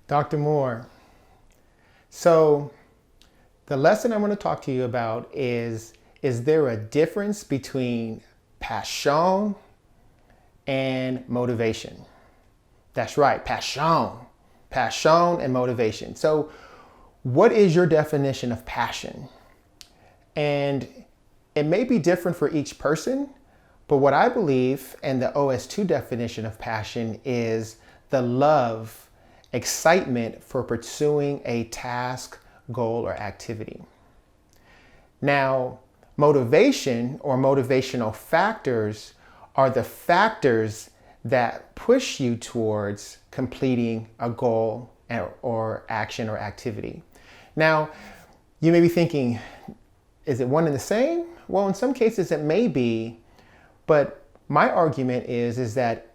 Dr. Moore, so the lesson I'm going to talk to you about is there a difference between passion and motivation? That's right, passion and motivation. So what is your definition of passion? And it may be different for each person, but what I believe and the OS2 definition of passion is the love, excitement for pursuing a task, goal, or activity. Now, motivation or motivational factors are the factors that push you towards completing a goal or action or activity. Now, you may be thinking, is it one and the same? Well, in some cases it may be, but my argument is that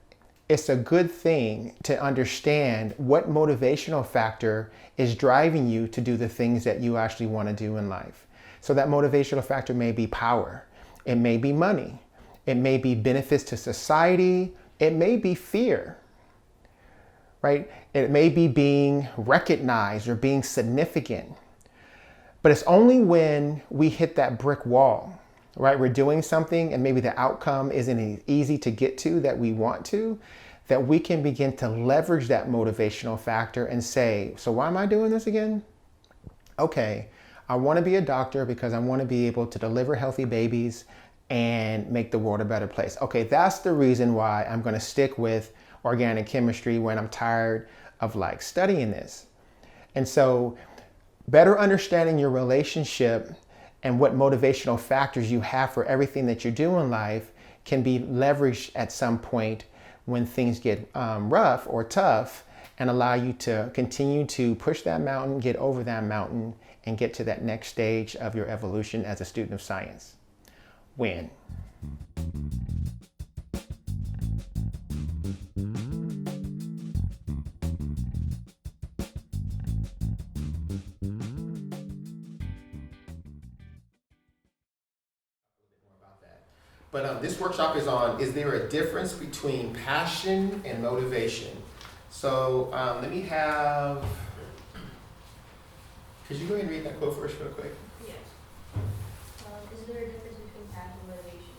it's a good thing to understand what motivational factor is driving you to do the things that you actually want to do in life. So that motivational factor may be power, it may be money, it may be benefits to society, it may be fear, right? It may be being recognized or being significant. But it's only when we hit that brick wall, right? We're doing something and maybe the outcome isn't as easy to get to that we want to, that we can begin to leverage that motivational factor and say, so why am I doing this again? Okay, I want to be a doctor because I want to be able to deliver healthy babies and make the world a better place. Okay, that's the reason why I'm going to stick with organic chemistry when I'm tired of like studying this. And so better understanding your relationship and what motivational factors you have for everything that you do in life can be leveraged at some point when things get rough or tough, and allow you to continue to push that mountain, get over that mountain, and get to that next stage of your evolution as a student of science. Win. But this workshop is on, is there a difference between passion and motivation? So let me have, could you go ahead and read that quote first real quick? Yes. Is there a difference between passion and motivation?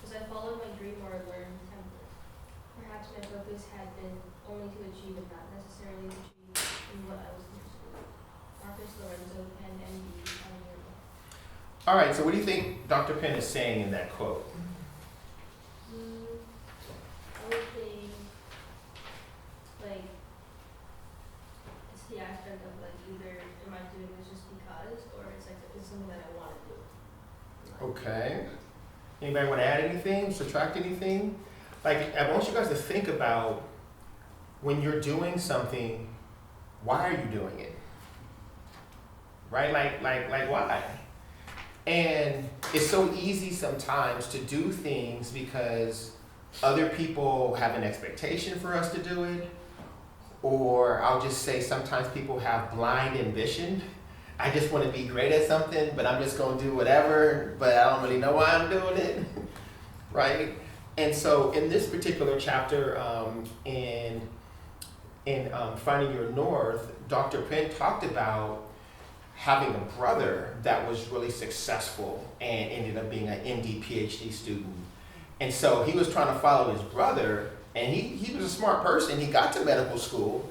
Because I followed my dream or learned template. Perhaps my focus had been only to achieve and not necessarily achieve in what I was interested in. Marcus Lorenzo, Penn, MD, All right, so what do you think Dr. Penn is saying in that quote? I would think, like, it's the aspect of, like, either am I doing this just because, or it's like, it's something that I want to do. Okay. Anybody want to add anything, subtract anything? Like, I want you guys to think about when you're doing something, why are you doing it? Right? Like why? And it's so easy sometimes to do things because other people have an expectation for us to do it, or I'll just say sometimes people have blind ambition. I just want to be great at something, but I'm just going to do whatever, but I don't really know why I'm doing it, right? And so in this particular chapter, in Finding Your North, Dr. Penn talked about having a brother that was really successful and ended up being an MD PhD student. And so he was trying to follow his brother, and he was a smart person. He got to medical school,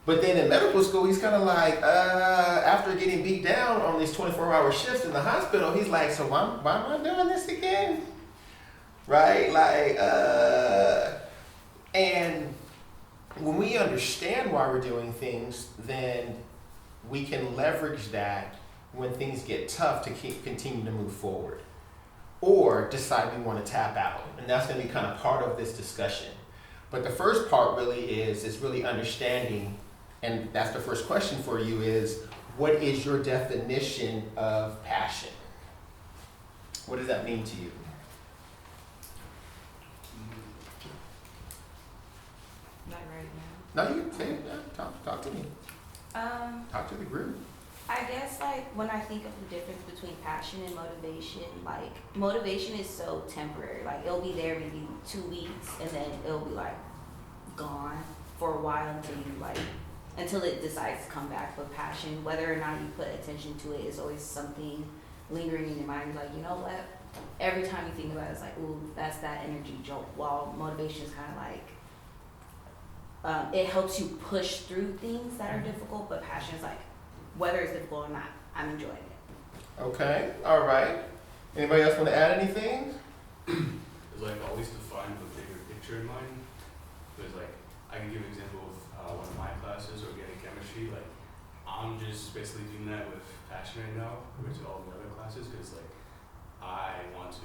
but then in medical school, he's kind of like, after getting beat down on these 24-hour shifts in the hospital, he's like, so why am I doing this again? Right? Like, and when we understand why we're doing things, then we can leverage that when things get tough to continue to move forward, or decide we want to tap out. And that's going to be kind of part of this discussion. But the first part really is really understanding, and that's the first question for you is, what is your definition of passion? What does that mean to you? Not right now. No, you can say it. Talk to me. Talk to the group. I guess like when I think of the difference between passion and motivation, like motivation is so temporary. Like it'll be there maybe 2 weeks and then it'll be like gone for a while until you like until it decides to come back. But passion, whether or not you put attention to it, is always something lingering in your mind. Like, you know what? Every time you think about it, it's like, ooh, that's that energy jolt. While motivation is kind of like it helps you push through things that are difficult, but passion is like, whether it's difficult or not, I'm enjoying it. Okay, all right. Anybody else want to add anything? It's like always to find the bigger picture in mind. Because like I can give an example of one of my classes, organic chemistry. Like I'm just basically doing that with passion right now, which all the other classes, because like I want to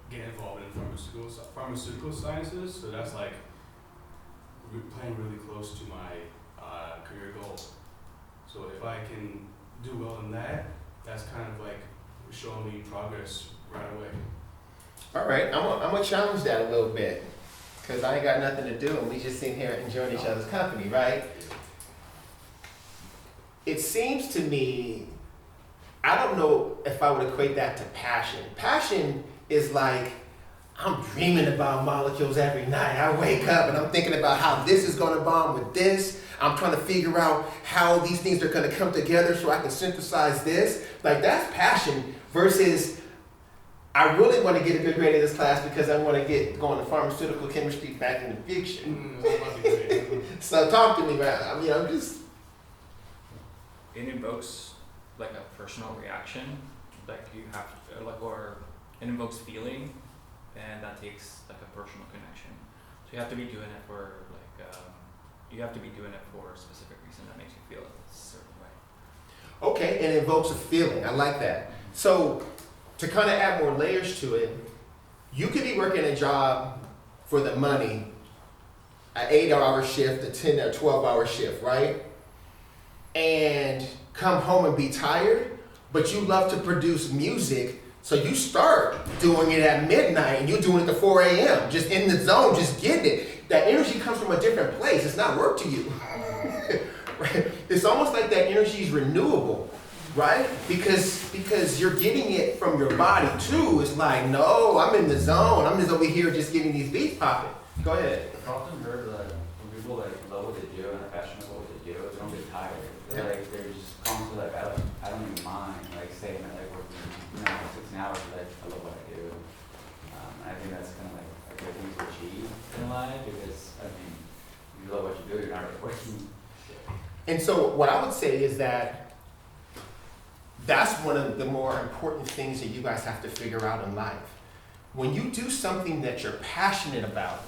get involved in pharmaceutical sciences. So that's like playing really close to my career goal. So if I can do well in that, that's kind of like showing me progress right away. All right, I'm gonna challenge that a little bit, because I ain't got nothing to do and we just sitting here enjoying each other's company, right? It seems to me, I don't know if I would equate that to passion. Passion is like, I'm dreaming about molecules every night. I wake up and I'm thinking about how this is gonna bond with this. I'm trying to figure out how these things are gonna come together so I can synthesize this. Like that's passion versus I really want to get a good grade in this class because I want to get going to pharmaceutical chemistry back in the future. So talk to me about it. I mean, I'm just... It invokes like a personal reaction, like you have to, like, or it invokes feeling, and that takes like a personal connection. So you have to be doing it for like, you have to be doing it for a specific reason that makes you feel a certain way. Okay, and it invokes a feeling. I like that. So to kind of add more layers to it, you could be working a job for the money, an 8-hour shift, a 10 or 12-hour shift, right? And come home and be tired, but you love to produce music, so you start doing it at midnight and you're doing it at 4 a.m., just in the zone, just getting it. That energy comes from a different place. It's not work to you. Right? It's almost like that energy is renewable. Right? Because you're getting it from your body too. It's like, no, I'm in the zone. I'm just over here just getting these beats popping. Go ahead. I've often heard that when people like love what they do and are passionate about what they do, they don't get tired. They're just constantly like, I don't even mind like saying that like working 16 hours, like I love what I do. I think that's kind of like a good thing to achieve in life because I mean, you love what you do, you're not really working. And so what I would say is that that's one of the more important things that you guys have to figure out in life. When you do something that you're passionate about,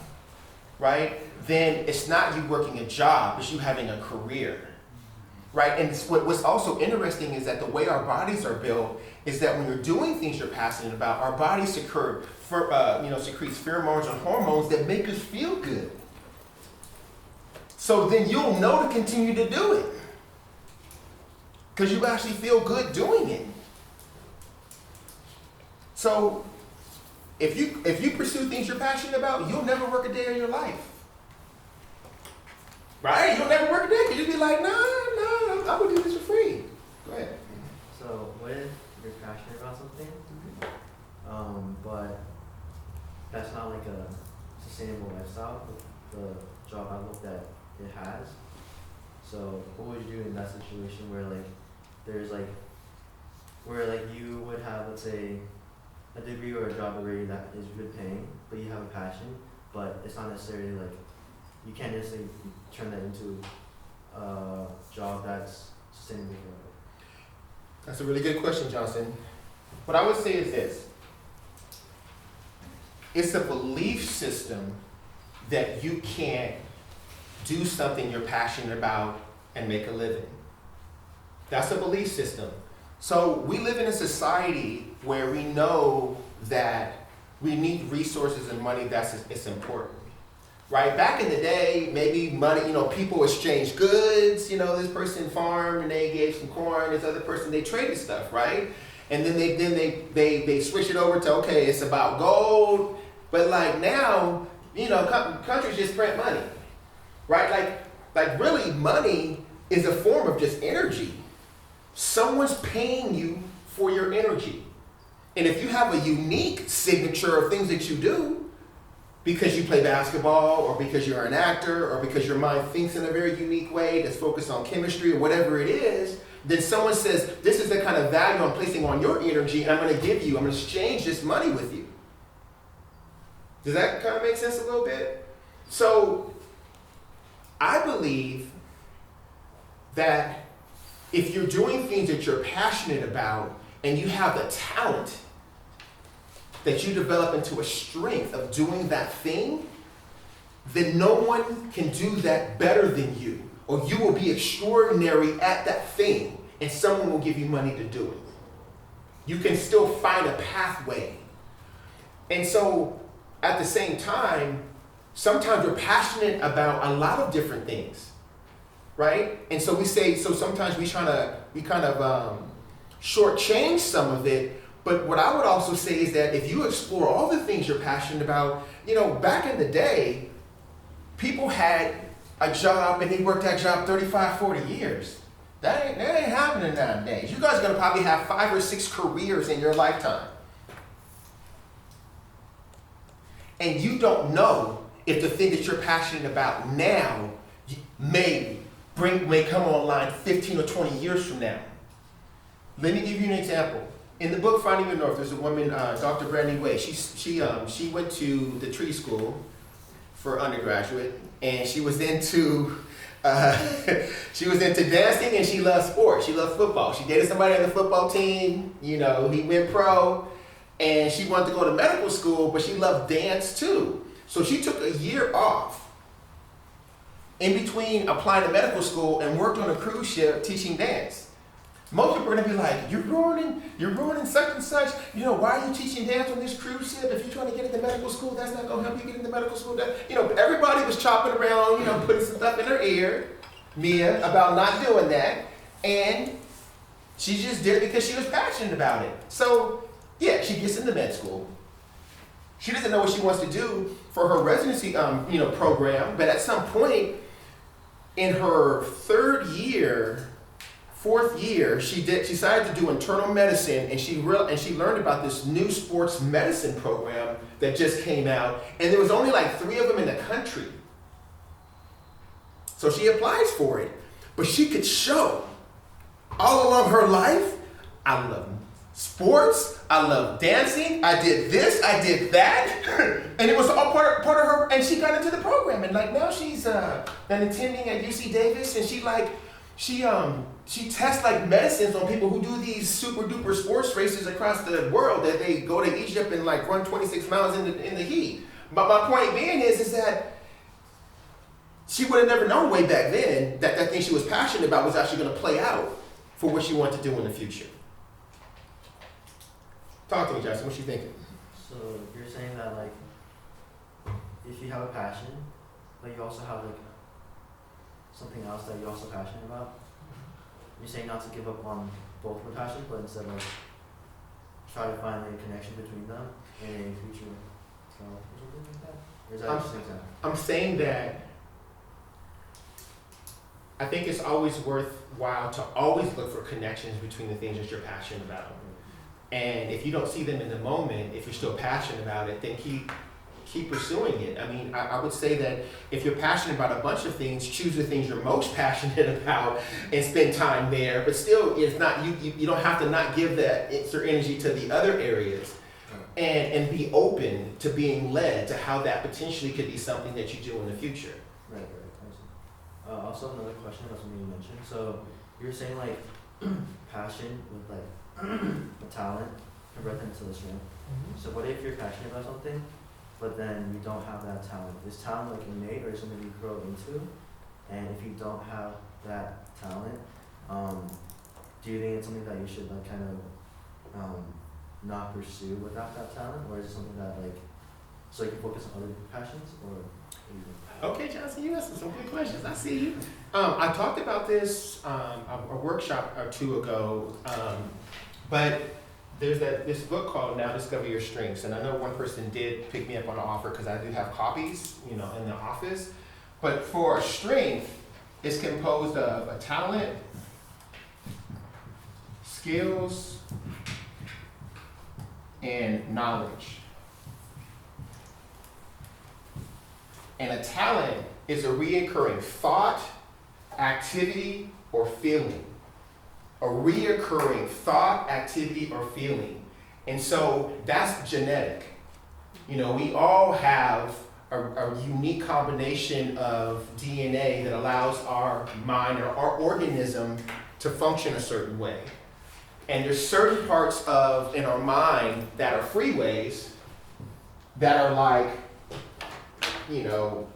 right, then it's not you working a job, it's you having a career, right? And what's also interesting is that the way our bodies are built is that when you're doing things you're passionate about, our bodies secretes pheromones and hormones that make us feel good. So then you'll know to continue to do it, because you actually feel good doing it. So if you pursue things you're passionate about, you'll never work a day of your life. Right? You'll never work a day because you'll be like, no, I'm going to do this for free. Go ahead. So what if you're passionate about something, but that's not like a sustainable lifestyle with the job outlook that it has? So what would you do in that situation where like there's like where like you would have, let's say, a degree or a job already that is good paying, but you have a passion, but it's not necessarily like you can't necessarily turn that into a job that's sustainable forever? That's a really good question, Johnson. What I would say is this. It's a belief system that you can't do something you're passionate about and make a living. That's a belief system. So we live in a society where we know that we need resources and money. It's important, right? Back in the day, maybe money, people exchanged goods. This person farmed and they gave some corn. This other person, they traded stuff, right? And then they switch it over to, okay, it's about gold. But like now, countries just print money, right? Like really money is a form of just energy. someone's paying you for your energy. And if you have a unique signature of things that you do, because you play basketball, or because you're an actor, or because your mind thinks in a very unique way that's focused on chemistry or whatever it is, then someone says, this is the kind of value I'm placing on your energy, and I'm going to exchange this money with you. Does that kind of make sense a little bit? So I believe that if you're doing things that you're passionate about and you have the talent that you develop into a strength of doing that thing, then no one can do that better than you. Or you will be extraordinary at that thing, and someone will give you money to do it. You can still find a pathway. And so, at the same time, sometimes we're passionate about a lot of different things, right? And so we say, so sometimes we kind of shortchange some of it. But what I would also say is that if you explore all the things you're passionate about, back in the day, people had a job and they worked that job 35, 40 years. That ain't happening nowadays. You guys are gonna probably have 5 or 6 careers in your lifetime. And you don't know if the thing that you're passionate about now may come online 15 or 20 years from now. Let me give you an example. In the book Finding Your North, there's a woman, Dr. Brandy Way. She went to the tree school for undergraduate, and she was into dancing, and she loved sports. She loved football. She dated somebody on the football team. He went pro, and she wanted to go to medical school, but she loved dance too. So she took a year off in between applying to medical school and worked on a cruise ship teaching dance. Most people are going to be like, you're ruining such and such. Why are you teaching dance on this cruise ship? If you're trying to get into medical school, that's not going to help you get into medical school. Everybody was chopping around, putting some stuff in her ear, Mia, about not doing that. And she just did it because she was passionate about it. So, yeah, she gets into med school. She doesn't know what she wants to do for her residency, program. But at some point in her 4th year, she decided to do internal medicine, and she learned about this new sports medicine program that just came out, and there was only like 3 of them in the country. So she applies for it, but she could show all along her life, I love sports, I love dancing, I did this, I did that, and it was all part of her, and she got into the program, and now she's been attending at UC Davis, and she tests medicines on people who do these super duper sports races across the world, that they go to Egypt and run 26 miles in the heat. But my point being is that she would have never known way back then that thing she was passionate about was actually going to play out for what she wanted to do in the future. Talk to me, Justin. What you thinking? So you're saying that if you have a passion, but you also have something else that you're also passionate about, you're saying not to give up on both your passions, but instead try to find a connection between them in a future self or something like that? Or is that just an example? I'm saying that I think it's always worthwhile to always look for connections between the things that you're passionate about. And if you don't see them in the moment, if you're still passionate about it, then keep pursuing it. I mean, I would say that if you're passionate about a bunch of things, choose the things you're most passionate about and spend time there. But still, it's not you don't have to not give that extra energy to the other areas, and be open to being led to how that potentially could be something that you do in the future. Right. I see. Also, another question about something you mentioned. So you're saying passion with a talent convert into the strength. Mm-hmm. So what if you're passionate about something, but then you don't have that talent? Is talent innate, or is something you grow into? And if you don't have that talent, do you think it's something that you should not pursue without that talent, or is it something that so you can focus on other passions, or? Okay, Johnson, you asked some good questions. I see you. I talked about this a workshop or 2 ago, but there's this book called Now Discover Your Strengths, and I know one person did pick me up on the offer because I do have copies, in the office. But for a strength, it's composed of a talent, skills and knowledge. And a talent is a reoccurring thought, activity, or feeling. A reoccurring thought, activity, or feeling. And so that's genetic. You know, we all have a unique combination of DNA that allows our mind or our organism to function a certain way. And there's certain parts in our mind that are freeways that are like, you know,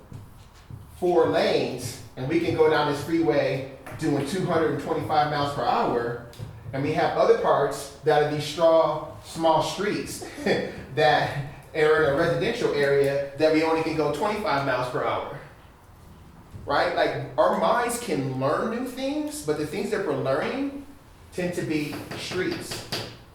4 lanes, and we can go down this freeway doing 225 miles per hour, and we have other parts that are these small streets that are in a residential area that we only can go 25 miles per hour. Right? Like, our minds can learn new things, but the things that we're learning tend to be streets.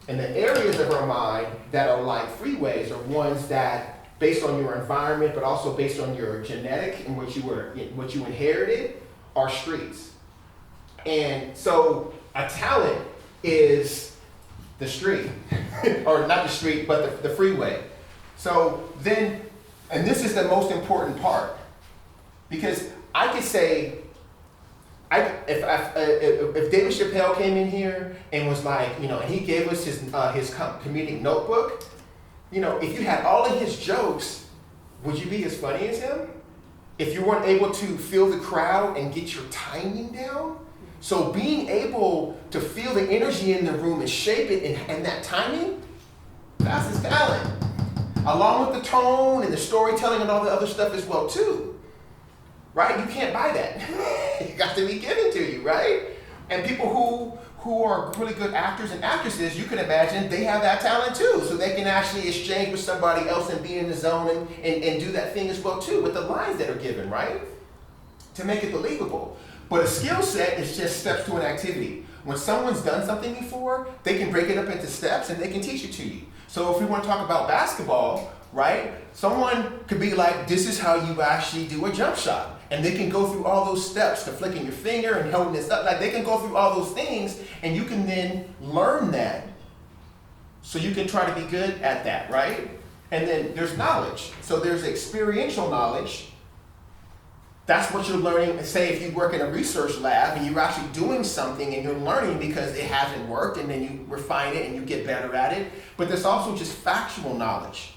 And the areas of our mind that are like freeways are ones that, based on your environment, but also based on your genetic and what you inherited, are streets. And so a talent is the street, or not the street, but the freeway. So then, and this is the most important part, because I could say, if David Chappelle came in here and was like, you know, and he gave us his comedic notebook, you know, if you had all of his jokes, would you be as funny as him? If you weren't able to feel the crowd and get your timing down? So being able to feel the energy in the room and shape it and that timing, that's his talent. Along with the tone and the storytelling and all the other stuff as well too. Right? You can't buy that. It got to be given to you, right? And people who are really good actors and actresses, you can imagine they have that talent too. So they can actually exchange with somebody else and be in the zone and do that thing as well too with the lines that are given, right? To make it believable. But a skill set is just steps to an activity. When someone's done something before, they can break it up into steps and they can teach it to you. So if we want to talk about basketball, right? Someone could be like, this is how you actually do a jump shot. And they can go through all those steps to flicking your finger and holding this up. Like, they can go through all those things, and you can then learn that. So you can try to be good at that, right? And then there's knowledge. So there's experiential knowledge. That's what you're learning. Say if you work in a research lab and you're actually doing something and you're learning because it hasn't worked, and then you refine it and you get better at it. But there's also just factual knowledge.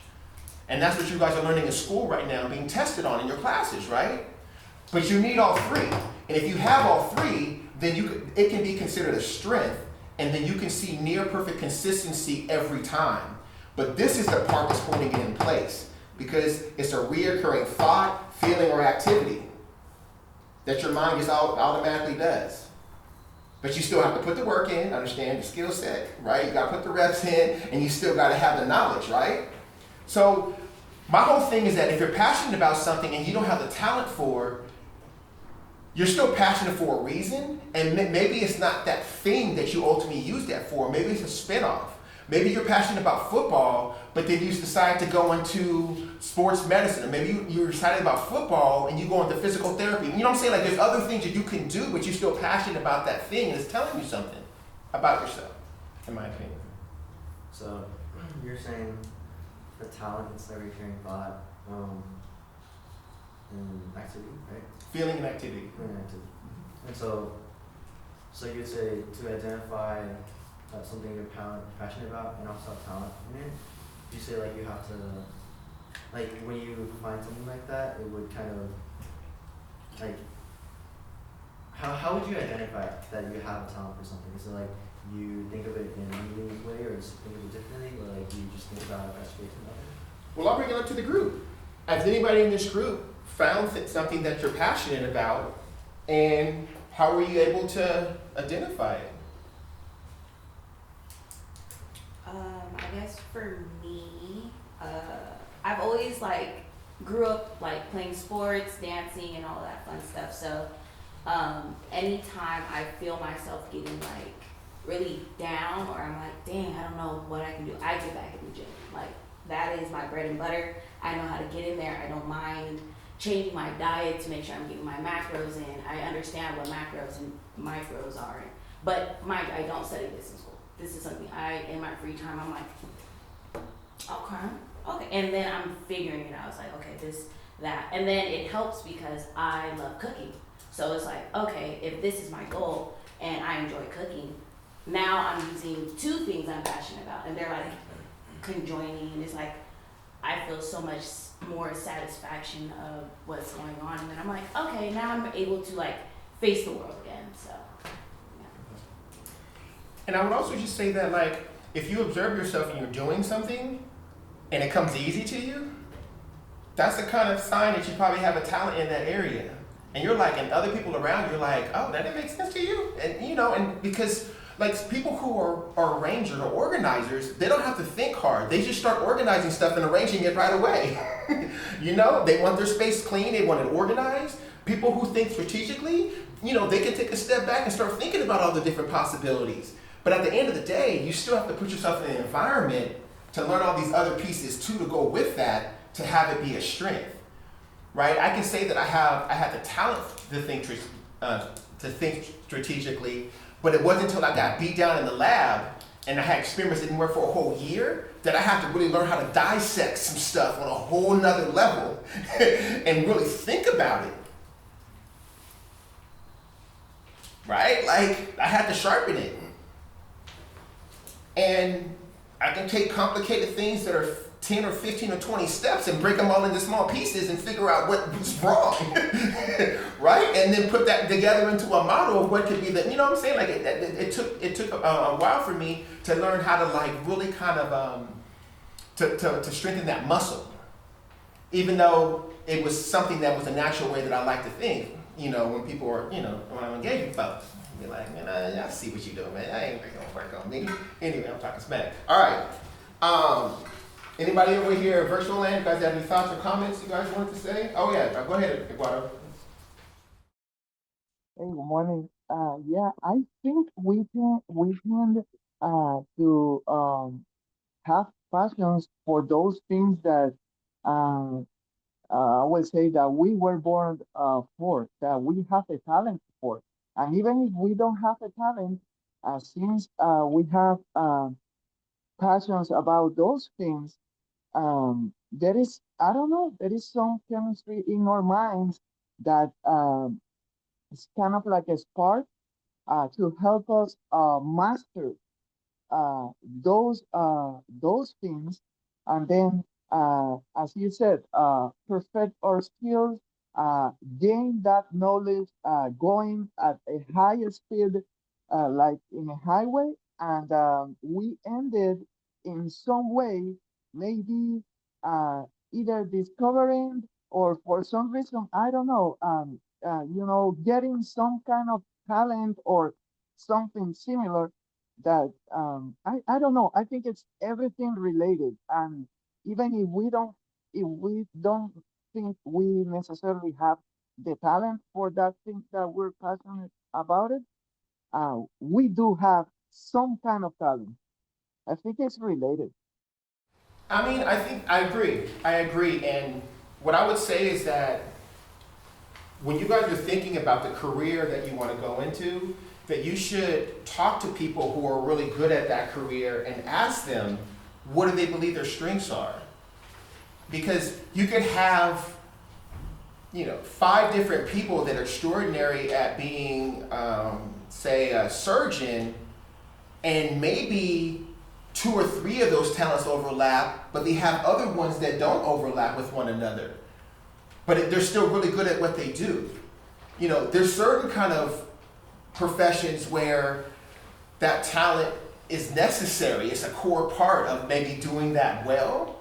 And that's what you guys are learning in school right now, being tested on in your classes, right? But you need all three. And if you have all three, then it can be considered a strength, and then you can see near perfect consistency every time. But this is the part that's holding it in place, because it's a reoccurring thought, feeling, or activity that your mind just automatically does. But you still have to put the work in, understand the skill set, right? You gotta put the reps in, and you still gotta have the knowledge, right? So my whole thing is that if you're passionate about something and you don't have the talent for, you're still passionate for a reason, and maybe it's not that thing that you ultimately use that for. Maybe it's a spinoff. Maybe you're passionate about football, but then you decide to go into sports medicine. Or maybe you're excited about football and you go into physical therapy. You know what I'm saying? Like, there's other things that you can do, but you're still passionate about that thing, and it's telling you something about yourself, in my opinion. So you're saying the talent is the recurring thought and activity, right? Feeling and activity. Feeling and activity. And so you'd say to identify something you're passionate about and also have talent in it, you say like you have to, like when you find something like that, it would kind of, like, how would you identify that you have a talent for something? Is it like you think of it in a unique way, or just think of it differently, or like you just think about it as great to another? Well, I'll bring it up to the group. Has anybody in this group found something that you're passionate about, and how were you able to identify it? I guess for me, I've always like grew up like playing sports, dancing, and all that fun stuff. So anytime I feel myself getting like really down, or I'm like, dang, I don't know what I can do, I get back in the gym. Like, that is my bread and butter. I know how to get in there. I don't mind changing my diet to make sure I'm getting my macros in. I understand what macros and micros are. But mind you, I don't study this in school. this is something in my free time, I'm like, okay. And then I'm figuring it out. It's like, okay, this, that. And then it helps because I love cooking. So it's like, okay, if this is my goal and I enjoy cooking, now I'm using two things I'm passionate about, and they're like conjoining. It's like I feel so much more satisfaction of what's going on, and then I'm like, okay, now I'm able to like face the world again. So, yeah. And I would also just say that, like, if you observe yourself and you're doing something and it comes easy to you, that's the kind of sign that you probably have a talent in that area. And you're like, and other people around you're like, oh, that didn't make sense to you. And, you know, and because, like, people who are arrangers or organizers, they don't have to think hard. They just start organizing stuff and arranging it right away. You know, they want their space clean, they want it organized. People who think strategically, you know, they can take a step back and start thinking about all the different possibilities. But at the end of the day, you still have to put yourself in an environment to learn all these other pieces too, to go with that, to have it be a strength, right? I can say that I had the talent to think strategically, but it wasn't until I got beat down in the lab and I had experiments that didn't work for a whole year that I had to really learn how to dissect some stuff on a whole nother level and really think about it. Right? Like, I had to sharpen it. And I can take complicated things that are 10 or 15 or 20 steps and break them all into small pieces and figure out what's wrong, right? And then put that together into a model of what could be the, you know what I'm saying? Like it took a while for me to learn how to like really kind of, to strengthen that muscle, even though it was something that was a natural way that I like to think, you know, when people are, you know, when I'm engaging folks. Be like, man, I see what you doing, man. I ain't gonna work on me. Anyway, I'm talking smack. All right. Anybody over here, virtual land? You guys have any thoughts or comments you guys wanted to say? Oh yeah, go ahead, Eduardo. Hey, good morning. Yeah, I think we can to have passions for those things that uh, I would say that we were born for, that we have a talent for. And even if we don't have a talent, since we have passions about those things, there is, I don't know, there is some chemistry in our minds that it's kind of like a spark to help us master uh, those things, and then as you said, perfect our skills, gain that knowledge, going at a higher speed, like in a highway, and we ended in some way, maybe uh, either discovering or for some reason, I don't know, getting some kind of talent or something similar that I don't know. I think it's everything related, and even if we don't think we necessarily have the talent for that thing that we're passionate about it, we do have some kind of talent. I think it's related. I mean, I think I agree. I agree. And what I would say is that when you guys are thinking about the career that you want to go into, that you should talk to people who are really good at that career and ask them, what do they believe their strengths are? Because you could have, you know, 5 different people that are extraordinary at being, say, a surgeon, and maybe 2 or 3 of those talents overlap, but they have other ones that don't overlap with one another. But they're still really good at what they do. You know, there's certain kind of professions where that talent is necessary. It's a core part of maybe doing that well.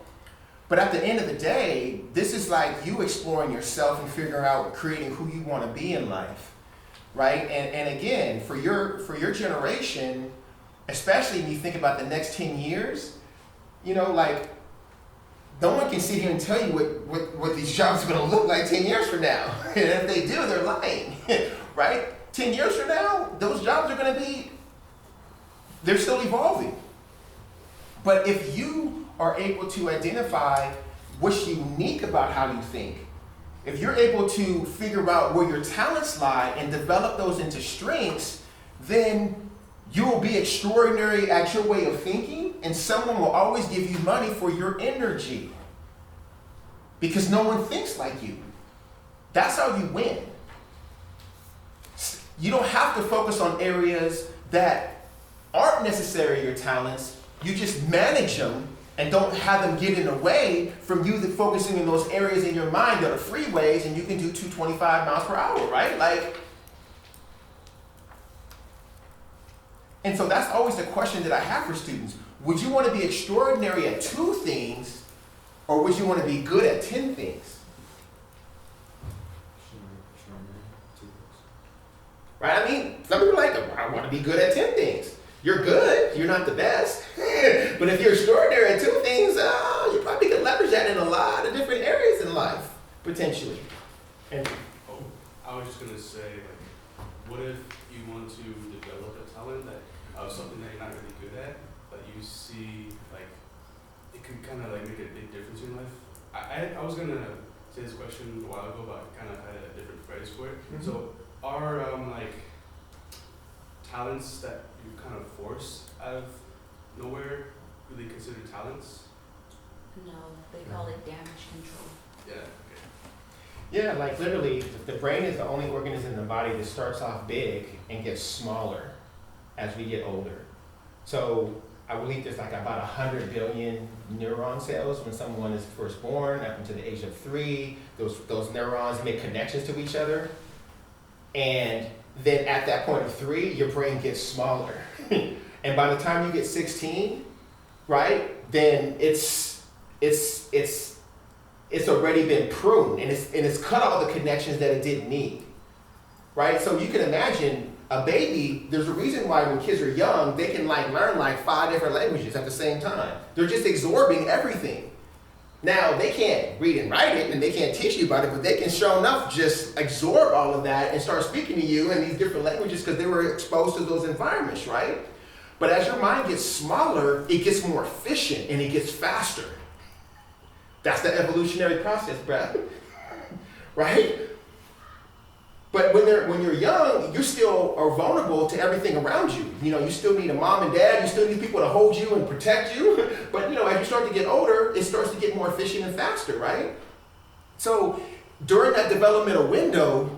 But at the end of the day, this is like you exploring yourself and figuring out creating who you want to be in life, right? And again, for your generation, especially when you think about the next 10 years, you know, like, no one can sit here and tell you what these jobs are going to look like 10 years from now. And if they do, they're lying, right? 10 years from now, those jobs are going to be, they're still evolving. But if you are able to identify what's unique about how you think, if you're able to figure out where your talents lie and develop those into strengths, then You will be extraordinary at your way of thinking, and someone will always give you money for your energy. Because no one thinks like you. That's how you win. You don't have to focus on areas that aren't necessarily your talents. You just manage them and don't have them get in the way from you focusing in those areas in your mind that are freeways, and you can do 225 miles per hour, right? Like, and so that's always the question that I have for students. Would you want to be extraordinary at 2 things, or would you want to be good at 10 things? Right? I mean, some people are like, I want to be good at 10 things. You're good. You're not the best. But if you're extraordinary at 2 things, you probably could leverage that in a lot of different areas in life, potentially. And I was just gonna say, like, what if you want to develop a talent that something that you're not really good at, but you see like it can kind of like make a big difference in life? I was gonna say this question a while ago, but I kind of had a different phrase for it. Mhm. So are like talents that you kind of force out of nowhere really considered talents? No, they call it damage control. Yeah. yeah, like literally, the brain is the only organism in the body that starts off big and gets smaller as we get older. So I believe there's like about 100 billion neuron cells when someone is first born, up until the age of 3. Those neurons make connections to each other. And then at that point of 3, your brain gets smaller. And by the time you get 16, right, then it's already been pruned, and it's cut all the connections that it didn't need, right? So you can imagine a baby. There's a reason why when kids are young, they can like learn like 5 different languages at the same time. They're just absorbing everything. Now, they can't read and write it, and they can't teach you about it, but they can sure enough just absorb all of that and start speaking to you in these different languages because they were exposed to those environments, right? But as your mind gets smaller, it gets more efficient and it gets faster. That's the evolutionary process, bruh. Right? But when you're young, you still are vulnerable to everything around you. You know, you still need a mom and dad. You still need people to hold you and protect you. But you know, as you start to get older, it starts to get more efficient and faster, right? So during that developmental window,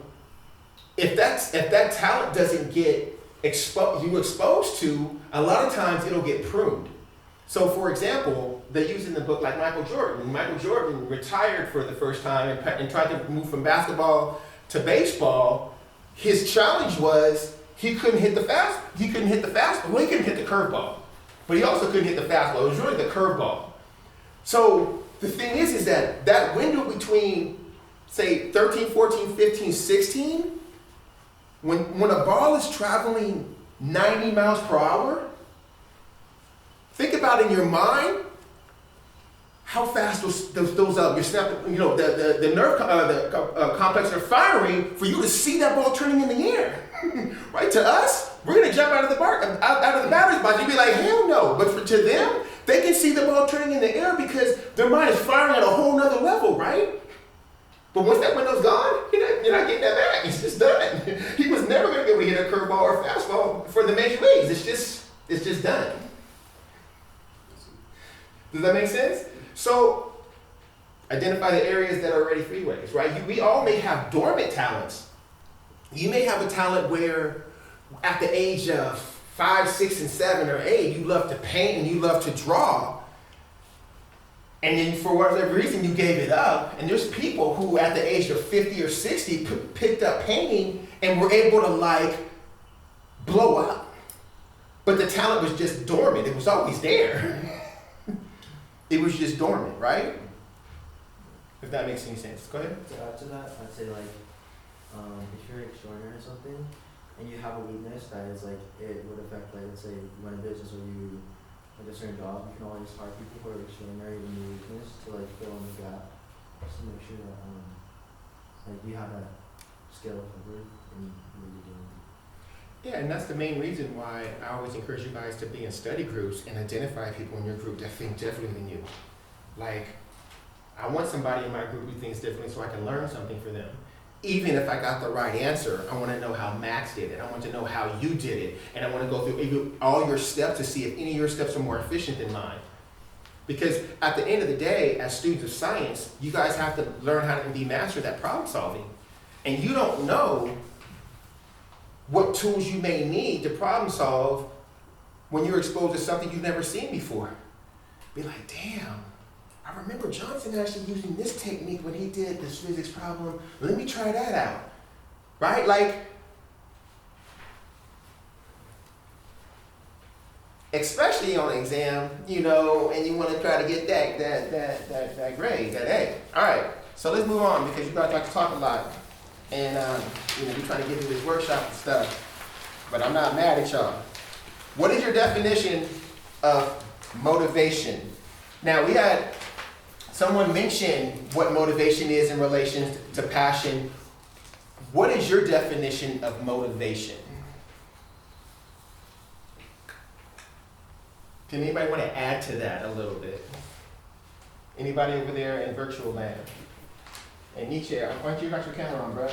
if that talent doesn't get exposed to, a lot of times it'll get pruned. So for example, they use in the book like Michael Jordan. When Michael Jordan retired for the first time and tried to move from basketball to baseball, his challenge was he couldn't hit the fastball. Well, he couldn't hit the curveball, but he also couldn't hit the fastball. It was really the curveball. So the thing is that window between, say, 13, 14, 15, 16, when a ball is traveling 90 miles per hour, think about in your mind how fast your snap, you know, the nerve complex are firing for you to see that ball turning in the air. Right? To us, we're gonna jump out of the batter's box. You'd be like, hell no. But to them, they can see the ball turning in the air because their mind is firing at a whole nother level, right? But once that window's gone, you're not getting that back. It's just done. He was never gonna be able to hit a curveball or a fastball for the major leagues. It's just done. Does that make sense? So, identify the areas that are already freeways, right? We all may have dormant talents. You may have a talent where at the age of 5, 6, and 7 or 8, you love to paint and you love to draw. And then for whatever reason, you gave it up. And there's people who at the age of 50 or 60 picked up painting and were able to like blow up. But the talent was just dormant. It was always there. It was just dormant, right? If that makes any sense. Go ahead. To add to that, I'd say like, if you're extraordinary or something, and you have a weakness that is like, it would affect, like, let's say you run a business or you like a certain job, you can always hire people who are extraordinary in your weakness to like fill in the gap, just to make sure that like you have that skill covered and what you're doing. Yeah, and that's the main reason why I always encourage you guys to be in study groups and identify people in your group that think differently than you. Like, I want somebody in my group who thinks differently so I can learn something from them. even if I got the right answer, I want to know how Max did it. I want to know how you did it. And I want to go through all your steps to see if any of your steps are more efficient than mine. Because at the end of the day, as students of science, you guys have to learn how to be mastered at problem solving. And you don't know what tools you may need to problem solve when you're exposed to something you've never seen before. Be like, damn, I remember Johnson actually using this technique when he did this physics problem. Let me try that out. Right? Like, especially on an exam, you know, and you want to try to get that grade, that A. All right, so let's move on because you guys like to talk a lot. And, you know, we're trying to get through this workshop and stuff. But I'm not mad at y'all. What is your definition of motivation? Now, we had someone mention what motivation is in relation to passion. What is your definition of motivation? Can anybody want to add to that a little bit? Anybody over there in virtual land? And Nietzsche, why don't you got your camera on, bro?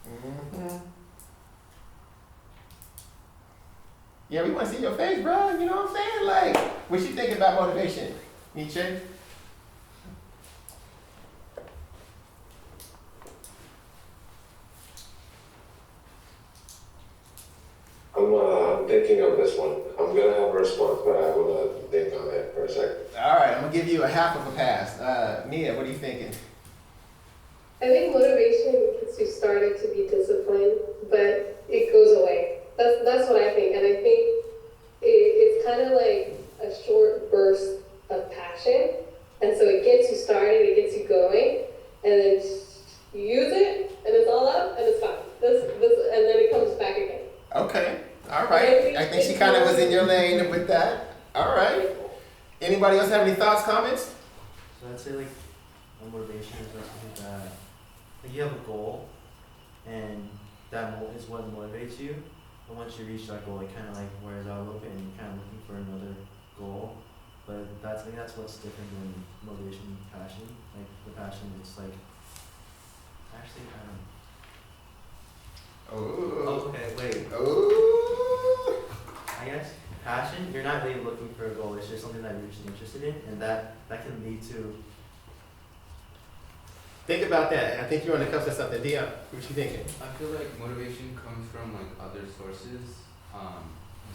Mm-hmm. Yeah, we want to see your face, bro. You know what I'm saying? Like, what you think about motivation, Nietzsche? I'm thinking of this one. I'm gonna have a response, but I wanna think on it for a second. All right, I'm gonna give you a half of a pass. Mia, what are you thinking? I think motivation gets you started to be disciplined, but it goes away. That's what I think, and I think it's kind of like a short burst of passion, and so it gets you started, it gets you going, and then you use it, and it's all up, and it's fine. And then it comes back again. Okay, all right. I think she kind of was in your lane with that. All right. Anybody else have any thoughts, comments? So I'd say like a motivation is like something that like you have a goal, and that is what motivates you. And once you reach that goal, it kind of like wears out a little bit, and you're kind of looking for another goal. But I think that's what's different than motivation and passion. Like the passion, it's like actually I don't know. Oh, Okay, wait. oh. I guess passion, you're not really looking for a goal. It's just something that you're just interested in, and that can lead to. Think about that. I think you're on the cusp of something. Dion, what you thinking? I feel like motivation comes from like other sources.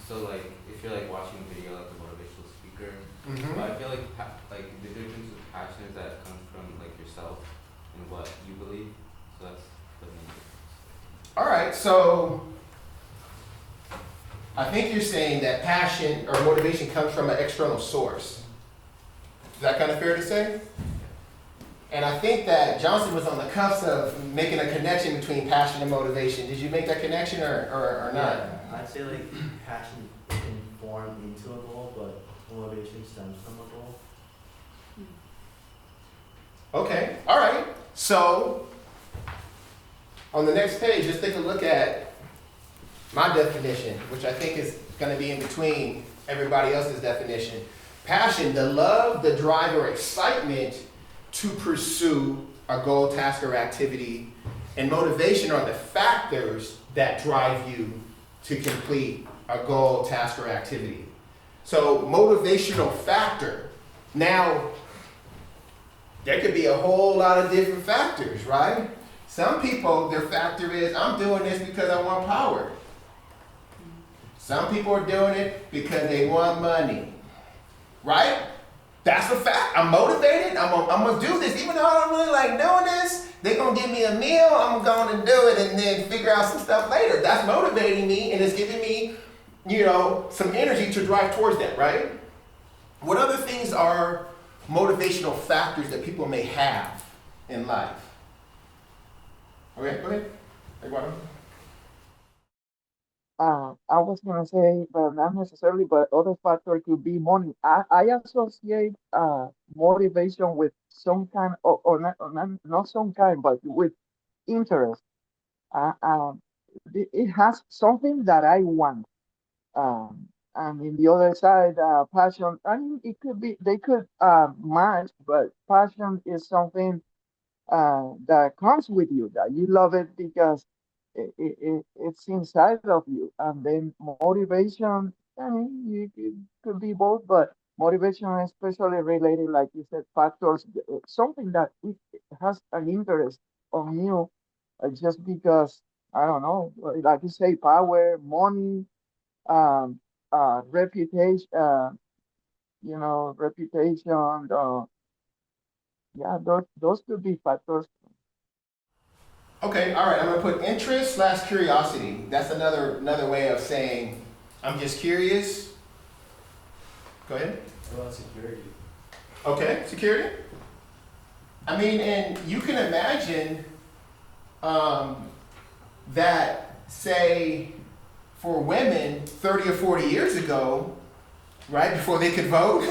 So like if you're like watching a video like a motivational speaker, Mm-hmm. but I feel like like the difference with passion is that it comes from like yourself and what you believe. So that's the main difference. All right, so I think you're saying that passion or motivation comes from an external source. Is that kind of fair to say? And I think that Johnson was on the cusp of making a connection between passion and motivation. Did you make that connection or not? Yeah, I'd say like passion can form into a goal, but motivation stems from a goal. Okay, all right. So on the next page, let's take a look at my definition, which I think is going to be in between everybody else's definition. Passion, the love, the drive, or excitement to pursue a goal, task, or activity. And motivation are the factors that drive you to complete a goal, task, or activity. So motivational factor. Now, there could be a whole lot of different factors, right? Some people, their factor is, I'm doing this because I want power. Some people are doing it because they want money, right? That's a fact. I'm motivated. I'm gonna do this. Even though I don't really like doing this, they're gonna give me a meal, I'm gonna do it and then figure out some stuff later. That's motivating me and it's giving me, you know, some energy to drive towards that, right? What other things are motivational factors that people may have in life? Okay, go ahead. Eduardo. I was gonna say, but not necessarily, but other factor could be money. I associate motivation with some kind or not some kind, but with interest. Uh, um, it has something that I want. Um, and in the other side, passion. I mean, it could be they could match, but passion is something that comes with you, that you love it because it's inside of you. And then motivation, I mean, it could be both, but motivation is especially related, like you said, factors, something that it has an interest on you, just because, I don't know, like you say, power, money, um, reputation, reputation, yeah, those could be factors. Okay, all right. I'm gonna put interest slash curiosity. That's another way of saying I'm just curious. Go ahead. What about security? Okay, security. I mean, and you can imagine um, that, say, for women 30 or 40 years ago, right, before they could vote,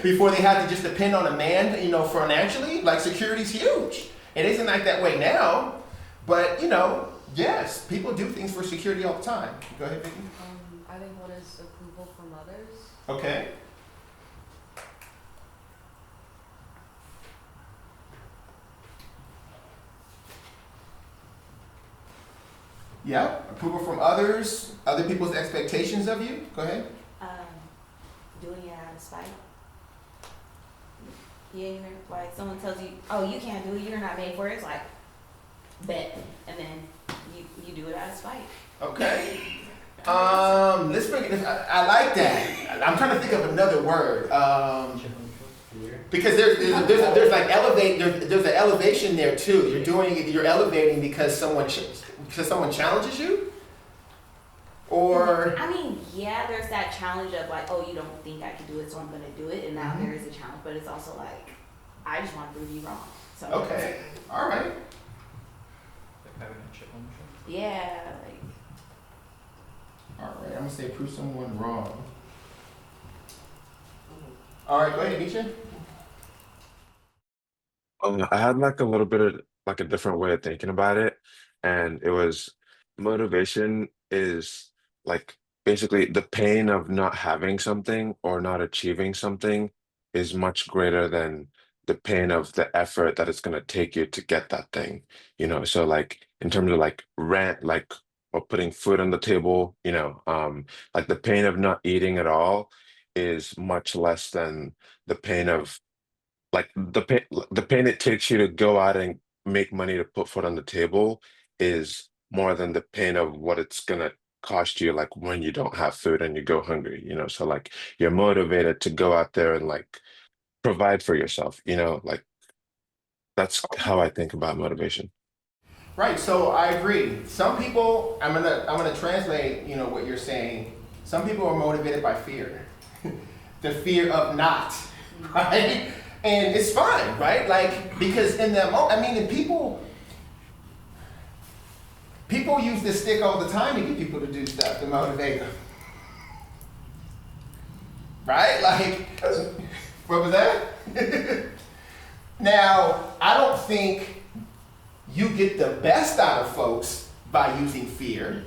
before they had to just depend on a man, financially, like security's huge. It isn't like that way now, but, yes, people do things for security all the time. Go ahead, Vicky. I think one is approval from others. Okay. Yeah, approval from others, other people's expectations of you. Go ahead. Um, doing it out of spite. Yeah, like someone tells you, "Oh, you can't do it. You're not made for it." It's like, bet, and then you do it out of spite. Okay. Let's bring it. I like that. I'm trying to think of another word. Because there's like elevate. There's an elevation there too. You're elevating because someone challenges you, or I mean, yeah, there's that challenge of like, oh, you don't think I can do it, so I'm gonna do it, and now there is a challenge, but it's also like, I just want to prove you wrong. So okay, all right. Like having a chip on your shoulder. yeah, like All right, I'm gonna say prove someone wrong. All right, go ahead, Misha. I had like a little bit of like a different way of thinking about it, and it was motivation is like basically the pain of not having something or not achieving something is much greater than the pain of the effort that it's going to take you to get that thing, So like in terms of like rent, like or putting food on the table, like the pain of not eating at all is much less than the pain of like the pain it takes you to go out and make money to put food on the table is more than the pain of what it's gonna cost you like when you don't have food and you go hungry, so like you're motivated to go out there and like provide for yourself, like that's how I think about motivation. Right. So I agree. Some people, I'm gonna translate, what you're saying. Some people are motivated by fear, the fear of not, right? And it's fine, right? Like because in the moment, I mean, and people use this stick all the time to get people to do stuff to motivate them, right? Like, what was that? Now, I don't think you get the best out of folks by using fear.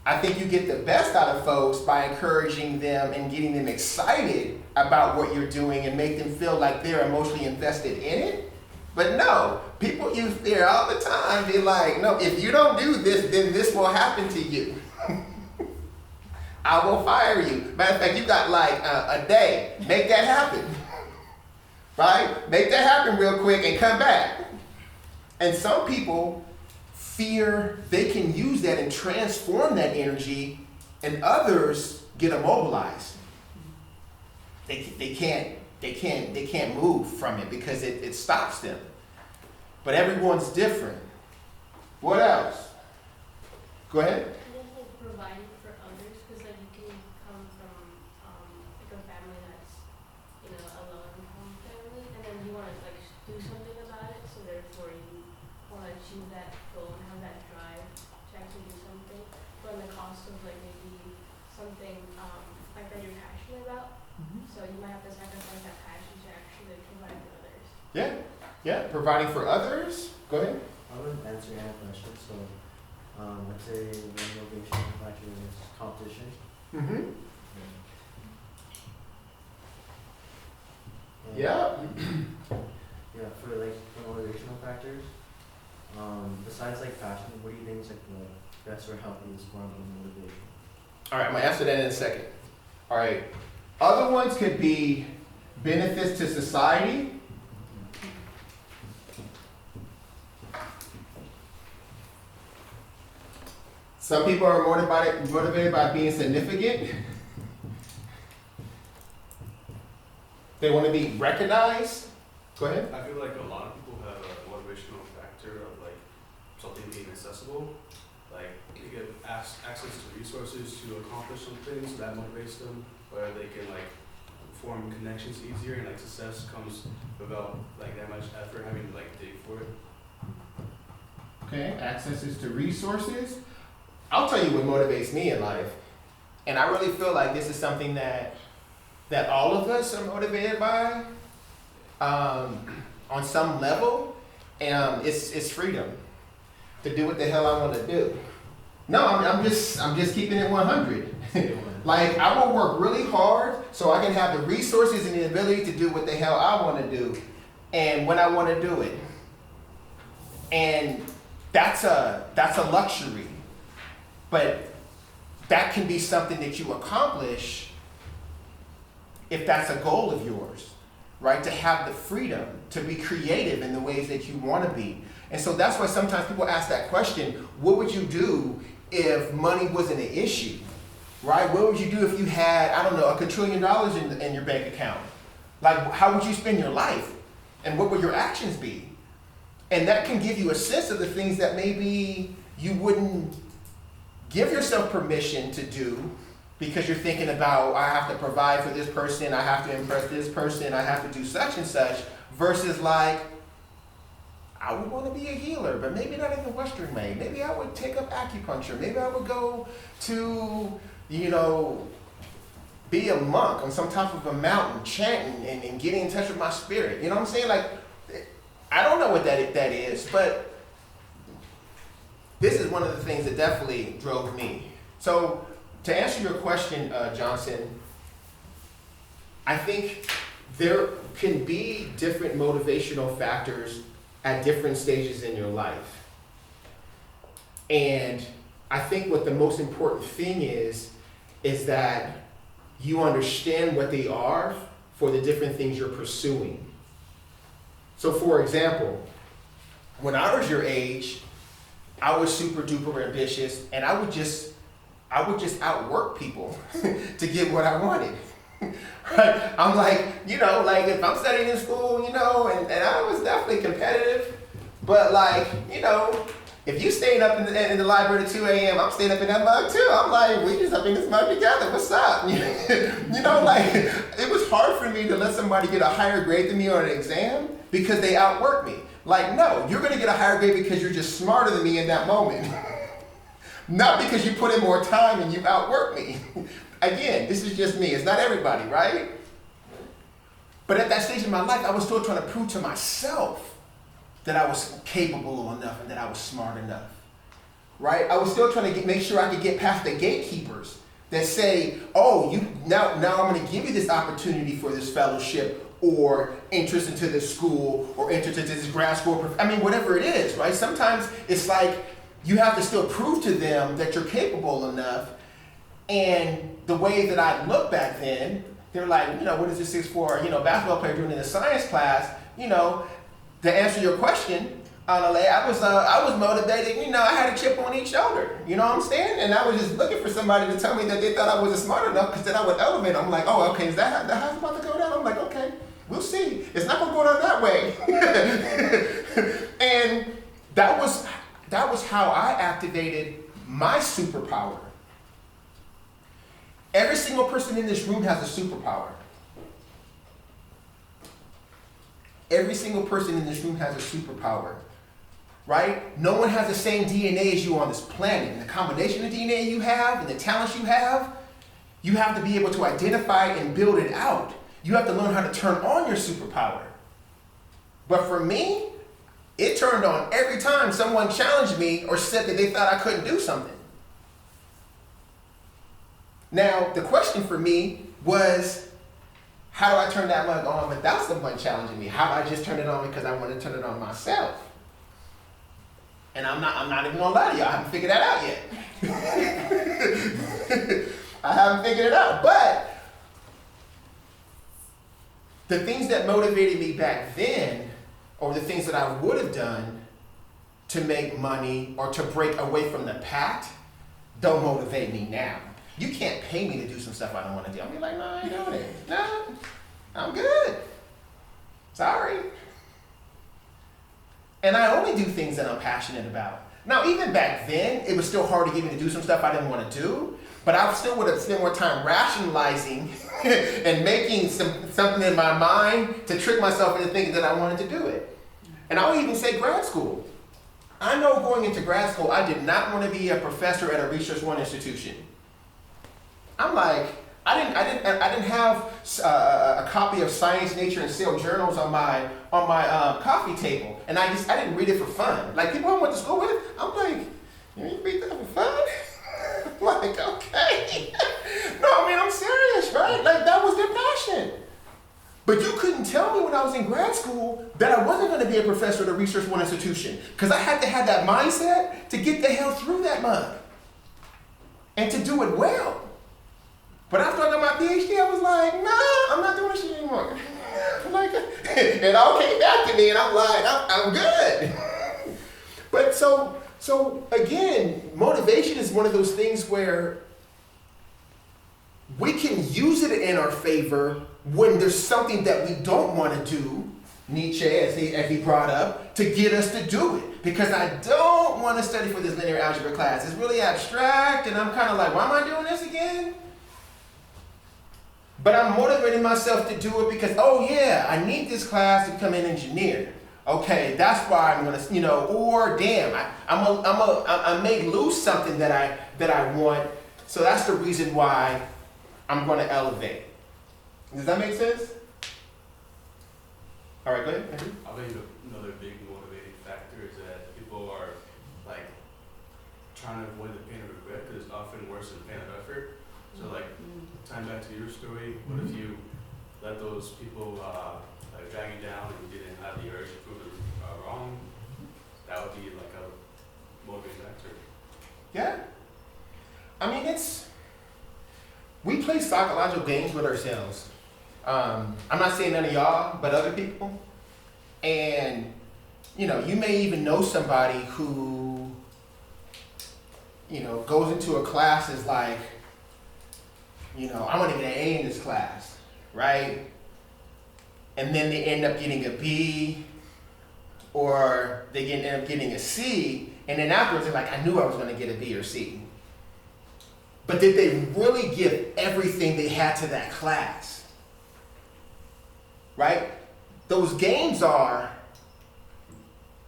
I think you get the best out of folks by encouraging them and getting them excited about what you're doing and make them feel like they're emotionally invested in it. But no, people use fear all the time. They're like, no, if you don't do this, then this will happen to you. I will fire you. Matter of fact, you got like a day. Make that happen. Right? Make that happen real quick and come back. And some people fear they can use that and transform that energy, and others get immobilized. They can't move from it because it stops them. But everyone's different. What else? Go ahead. I think like providing for others, because like you can come from like a family that's a low income family, and then you want to like do something about it, so therefore you want to achieve that goal and have that drive to actually do something, but at the cost of like maybe something like that you're passionate about. So you might have to sacrifice that passion to actually provide for others. Yeah, providing for others. Go ahead. I would answer your question. So, let's say one motivation factor is competition. Mm-hmm. Yeah. Yeah, for like the motivational factors, besides like passion, what do you think is like the best or healthiest form of motivation? All right, I'm gonna answer that in a second. All right. Other ones could be benefits to society. Some people are motivated by being significant. They want to be recognized. Go ahead. I feel like a lot of people have a motivational factor of like something being accessible. Like they get access to resources to accomplish something, so that motivates them. Where they can like form connections easier, and like success comes without like that much effort having to like dig for it. Okay, accesses to resources. I'll tell you what motivates me in life. And I really feel like this is something that all of us are motivated by on some level. It's freedom to do what the hell I want to do. No, I'm just keeping it 100. Like I will work really hard so I can have the resources and the ability to do what the hell I want to do and when I want to do it. And that's a luxury. But that can be something that you accomplish if that's a goal of yours, right? To have the freedom to be creative in the ways that you want to be. And so that's why sometimes people ask that question, what would you do if money wasn't an issue, right? What would you do if you had, I don't know, $1 trillion in your bank account? Like, how would you spend your life? And what would your actions be? And that can give you a sense of the things that maybe you wouldn't give yourself permission to do because you're thinking about, I have to provide for this person, I have to impress this person, I have to do such and such, versus like, I would want to be a healer, but maybe not in the Western way. Maybe I would take up acupuncture. Maybe I would go to, be a monk on some top of a mountain, chanting and getting in touch with my spirit. You know what I'm saying? Like, I don't know what that is, but this is one of the things that definitely drove me. So to answer your question, Johnson, I think there can be different motivational factors at different stages in your life. And I think what the most important thing is that you understand what they are for the different things you're pursuing. So for example, when I was your age, I was super duper ambitious and I would just outwork people to get what I wanted. Right? I'm like, if I'm studying in school, and I was definitely competitive, but if you staying up in the library at 2 a.m., I'm staying up in that mug too. I'm like, we just up in this mug together, what's up? It was hard for me to let somebody get a higher grade than me on an exam because they outworked me. Like, no, you're gonna get a higher grade because you're just smarter than me in that moment. Not because you put in more time and you outwork me. Again, this is just me, it's not everybody, right? But at that stage in my life, I was still trying to prove to myself that I was capable enough and that I was smart enough, right? I was still trying to make sure I could get past the gatekeepers that say, oh, now I'm gonna give you this opportunity for this fellowship or interest into this school or interest into this grad school, whatever it is, right? Sometimes it's like you have to still prove to them that you're capable enough. And the way that I looked back then, they're like, what is this 6'4", basketball player doing in a science class? To answer your question, Anale, I was motivated. I had a chip on each shoulder. You know what I'm saying? And I was just looking for somebody to tell me that they thought I wasn't smart enough, because then I would elevate. I'm like, oh, okay, is that how it's about to go down? I'm like, okay, we'll see. It's not gonna go down that way. And that was how I activated my superpower. Every single person in this room has a superpower. Every single person in this room has a superpower, right? No one has the same DNA as you on this planet. And the combination of DNA you have and the talents you have to be able to identify and build it out. You have to learn how to turn on your superpower. But for me, it turned on every time someone challenged me or said that they thought I couldn't do something. Now, the question for me was, how do I turn that mug on without someone challenging me? How do I just turn it on because I want to turn it on myself? And I'm not even gonna lie to you, I haven't figured that out yet. I haven't figured it out. But the things that motivated me back then, or the things that I would have done to make money or to break away from the pack, don't motivate me now. You can't pay me to do some stuff I don't want to do. I'll be like, no, I ain't doing it. No, I'm good. Sorry. And I only do things that I'm passionate about. Now, even back then, it was still hard to get me to do some stuff I didn't want to do, but I still would have spent more time rationalizing and making something in my mind to trick myself into thinking that I wanted to do it. And I'll even say grad school. I know going into grad school, I did not want to be a professor at a Research One institution. I'm like, I didn't have a copy of Science, Nature, and Cell journals on my coffee table, and I didn't read it for fun. Like people I went to school with, I'm like, you read that for fun? I'm like, okay. No, I mean I'm serious, right? Like that was their passion. But you couldn't tell me when I was in grad school that I wasn't going to be a professor at a Research One institution, because I had to have that mindset to get the hell through that mug and to do it well. But after I got my PhD, I was like, nah, I'm not doing this shit anymore. Like, it all came back to me, and I'm like, I'm good. But so again, motivation is one of those things where we can use it in our favor when there's something that we don't want to do, Nietzsche, as he brought up, to get us to do it. Because I don't want to study for this linear algebra class. It's really abstract, and I'm kind of like, why am I doing this again? But I'm motivating myself to do it because, oh yeah, I need this class to become an engineer. Okay, that's why I'm gonna, or damn, I may lose something that I want, so that's the reason why I'm gonna elevate. Does that make sense? All right, go ahead. I think another big motivating factor is that people are like trying to avoid the pain of regret because it's often worse than pain of effort. So like, time back to your story, what if you let those people like drag you down and you didn't have the urge to prove them wrong? That would be like a motivating factor. Yeah. I mean, we play psychological games with ourselves. I'm not saying none of y'all, but other people. And, you may even know somebody who, goes into a class is like, I want to get an A in this class, right? And then they end up getting a B, or they end up getting a C, and then afterwards they're like, I knew I was going to get a B or C. But did they really give everything they had to that class? Right? Those games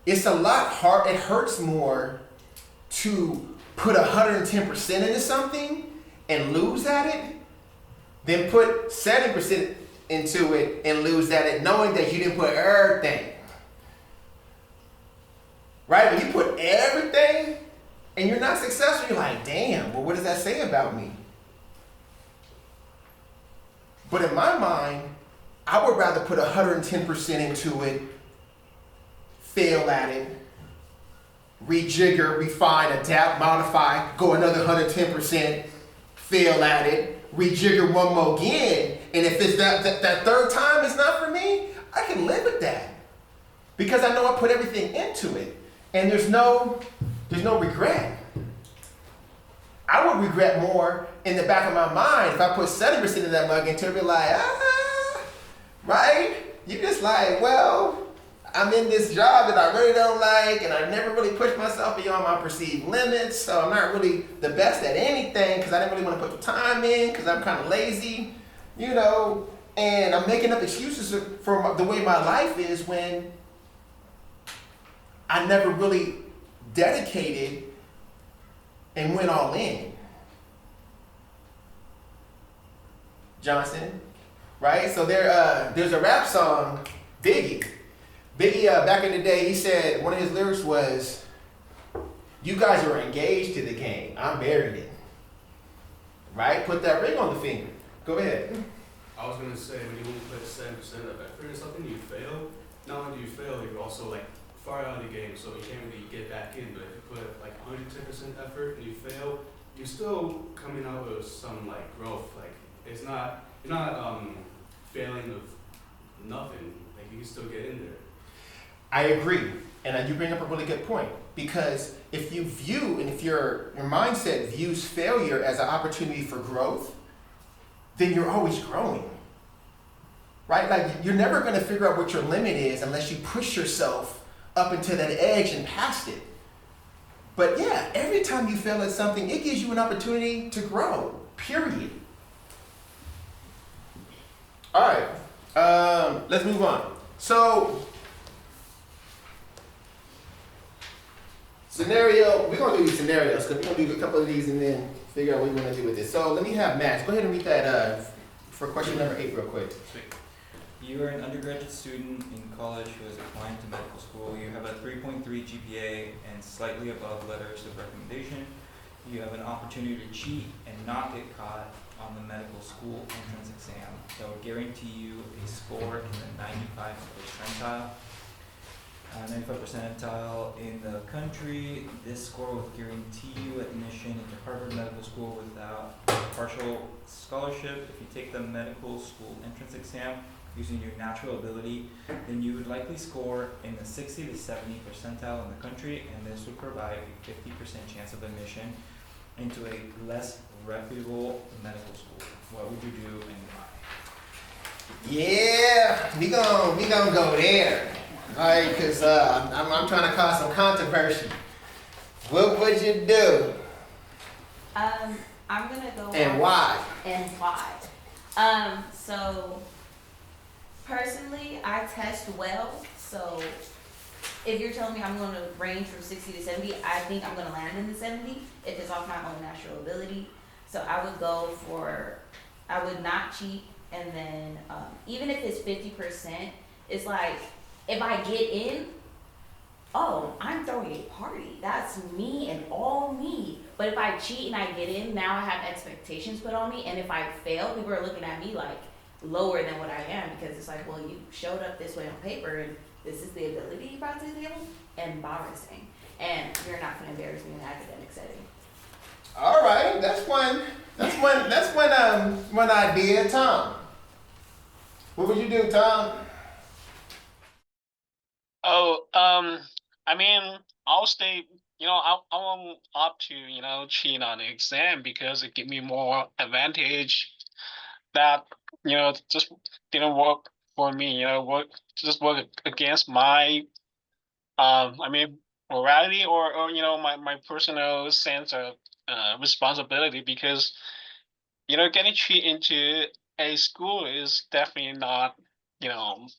it's a lot hard, it hurts more to put 110% into something and lose at it than put 70% into it and lose at it, knowing that you didn't put everything. Right? When you put everything and you're not successful, you're like, damn, well, what does that say about me? But in my mind, I would rather put 110% into it, fail at it, rejigger, refine, adapt, modify, go another 110%, fail at it, rejigger one more again, and if it's that third time is not for me, I can live with that. Because I know I put everything into it. And there's no regret. I would regret more in the back of my mind if I put 70% of that mug into it, be like, right? You're just like, well, I'm in this job that I really don't like, and I never really pushed myself beyond my perceived limits, so I'm not really the best at anything because I didn't really want to put the time in because I'm kind of lazy, and I'm making up excuses for the way my life is when I never really dedicated and went all in. Johnson, right? So there's a rap song, Biggie. Back in the day, he said, one of his lyrics was, you guys are engaged to the game. I married it. right? Put that ring on the finger. Go ahead. I was gonna say, when you only put 7% of effort in something, you fail. Not only do you fail, you're also like far out of the game, so you can't really get back in. But if you put like 110% effort and you fail, you're still coming out with some like growth. Like it's not, you're not failing with nothing. Like you can still get in there. I agree. And you bring up a really good point, because if you view, and if your mindset views failure as an opportunity for growth, then you're always growing, right? Like you're never going to figure out what your limit is unless you push yourself up into that edge and past it. But yeah, every time you fail at something, it gives you an opportunity to grow, period. All right, let's move on. So, scenario, we're going to do these scenarios because we're going to do a couple of these and then figure out what we want to do with this. So let me have Max, go ahead and read that for question number 8 real quick. Sweet. You are an undergraduate student in college who is applying to medical school. You have a 3.3 GPA and slightly above letters of recommendation. You have an opportunity to cheat and not get caught on the medical school entrance exam that would guarantee you a score in the 95th percentile. 95th percentile in the country. This score would guarantee you admission into Harvard Medical School without partial scholarship. If you take the medical school entrance exam using your natural ability, then you would likely score in the 60 to 70 percentile in the country, and this would provide a 50% chance of admission into a less reputable medical school. What would you do and why? Yeah, we gonna go there. All right, because I'm trying to cause some controversy. What would you do? I'm gonna go. And why? And why? So personally, I test well. So if you're telling me I'm going to range from 60 to 70, I think I'm going to land in the 70 if it's off my own natural ability. So I would go for, I would not cheat, and then even if it's 50%, it's like if I get in, oh, I'm throwing a party. That's me and all me. But if I cheat and I get in, now I have expectations put on me, and if I fail, people are looking at me like lower than what I am, because it's like, well, you showed up this way on paper, and this is the ability you brought to the table. Embarrassing, and you're not going to embarrass me in an academic setting. All right, that's one idea, Tom. What would you do, Tom? Oh, I mean, I'll stay, I won't opt to, cheat on the exam because it give me more advantage that, just didn't work for me, work against my, morality or my personal sense of responsibility, because, getting cheat into a school is definitely not,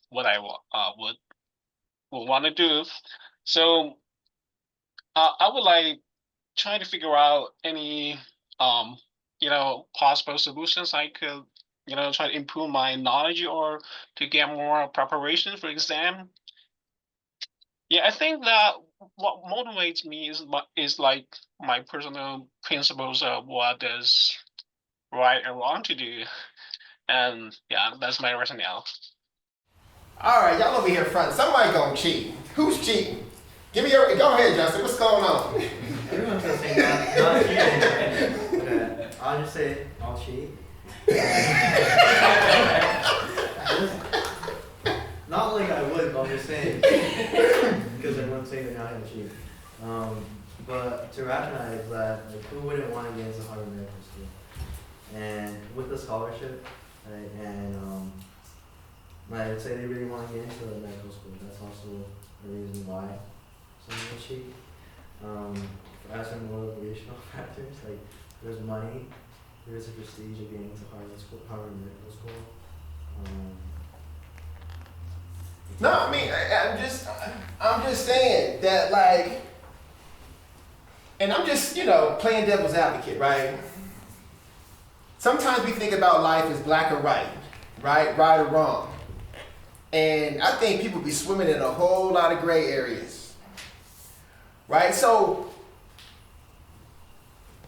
what I would want to do. So I would like try to figure out any possible solutions I could try to improve my knowledge or to get more preparation for exam. Yeah, I think that what motivates me is like my personal principles of what is right and wrong to do, and yeah, that's my rationale. All right, y'all over here front. Somebody gonna cheat. Who's cheating? Give me your. Go ahead, Justin. What's going on? Everyone's gonna say not cheating. Okay, I'll just say I'll cheat. Not like I would, but I'm just saying because everyone's saying they're not gonna cheat. But to rationalize that, like, who wouldn't want to get into Harvard Medical School? And with the scholarship, right, and I would say they really want to get into the medical school. That's also the reason why someone would cheat. As for motivational factors, like there's money, there's a prestige of getting into Harvard Medical School. No, I mean, I'm just saying that, like, and I'm just, playing devil's advocate, right? Sometimes we think about life as black or white, right or wrong. And I think people be swimming in a whole lot of gray areas, right? So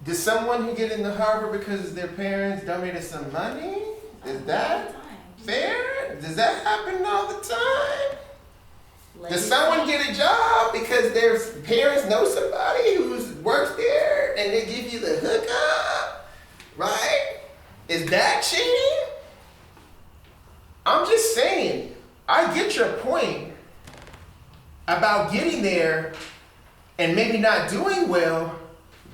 Does someone who get into Harvard because their parents donated some money? Is that fair? Does that happen all the time? Does someone get a job because their parents know somebody who works there and they give you the hookup? Right? Is that cheating? I'm just saying, I get your point about getting there and maybe not doing well.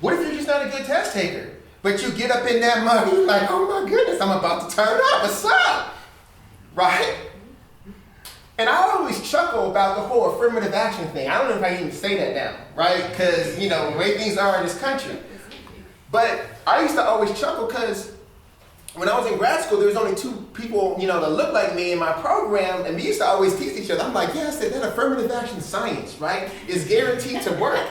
What if you're just not a good test taker? But you get up in that mug, you're like, oh my goodness, I'm about to turn up. What's up? Right? And I always chuckle about the whole affirmative action thing. I don't know if I can even say that now, right? Because, you know, the way things are in this country. But I used to always chuckle because when I was in grad school, there was only 2 people, you know, that looked like me in my program, and we used to always tease each other. I'm like, yeah, I said that affirmative action science, right, is guaranteed to work.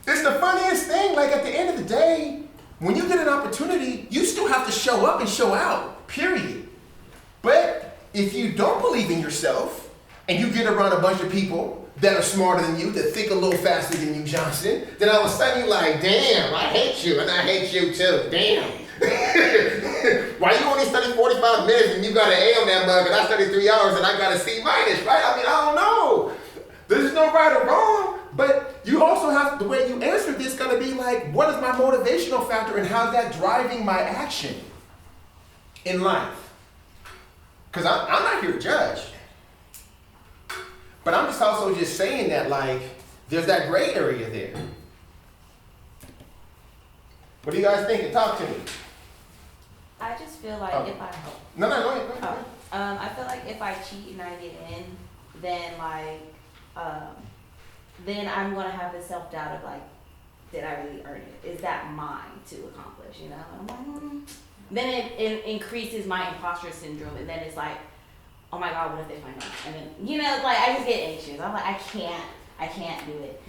It's the funniest thing, like at the end of the day, when you get an opportunity, you still have to show up and show out, period. But if you don't believe in yourself, and you get around a bunch of people that are smarter than you, that think a little faster than you, Johnson, then all of a sudden you're like, damn, I hate you, and I hate you too, damn. Why you only study 45 minutes and you got an A on that mug, and I studied 3 hours and I got a C minus, right? I mean, I don't know. There's no right or wrong, but you also have, the way you answer this gotta be like, what is my motivational factor and how's that driving my action in life? Because I'm not here to judge. But I'm just also just saying that, like, there's that gray area there. What do you guys think? Talk to me. I just feel like if I No, go ahead. I feel like if I cheat and I get in, then like then I'm gonna have the self doubt of like, did I really earn it? Is that mine to accomplish? You know? And I'm like, Then it increases my imposter syndrome, and then it's like, oh my God, what if they find out? And then, you know, like I just get anxious. I'm like, I can't do it.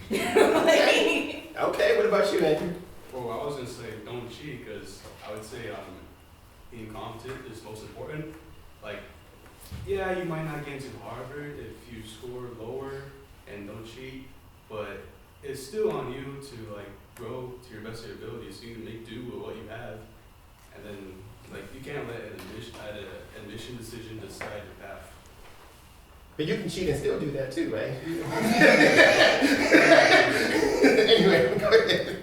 Okay, what about you, Andrew? Well, I was gonna say don't cheat, because I would say being competent is most important. Like, yeah, you might not get into Harvard if you score lower and don't cheat, but it's still on you to like grow to your best of your ability, so you can make do with what you have, and then like you can't let an admission decision decide your path. But you can cheat and still do that too, right? Anyway, go ahead.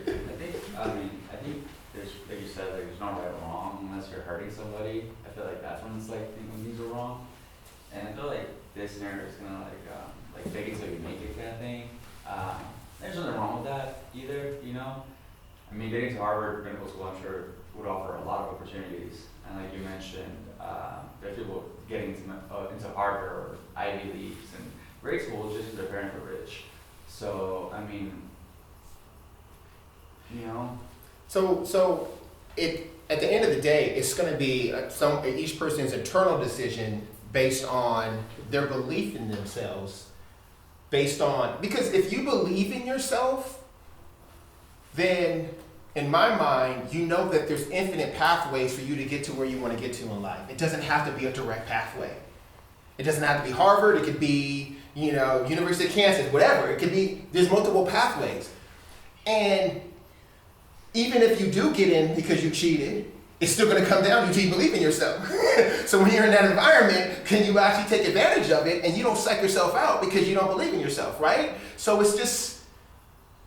I think there's, like you said, like, there's no right or wrong unless you're hurting somebody. I feel like that's when it's like when things are wrong. And I feel like this scenario is gonna like fake it till you make it kind of thing. There's nothing wrong with that either, you know. I mean, getting to Harvard medical school, I'm sure, would offer a lot of opportunities. And like you mentioned, there's people getting into Harvard or Ivy Leagues and great schools just because their parents are rich. So I mean, you know. So it at the end of the day, it's going to be each person's internal decision based on their belief in themselves. Because if you believe in yourself, then in my mind, you know that there's infinite pathways for you to get to where you want to get to in life. It doesn't have to be a direct pathway. It doesn't have to be Harvard. It could be, you know, University of Kansas, whatever. It could be, there's multiple pathways. And even if you do get in because you cheated, it's still going to come down to you believe in yourself. So when you're in that environment, can you actually take advantage of it and you don't psych yourself out because you don't believe in yourself, right? So it's just,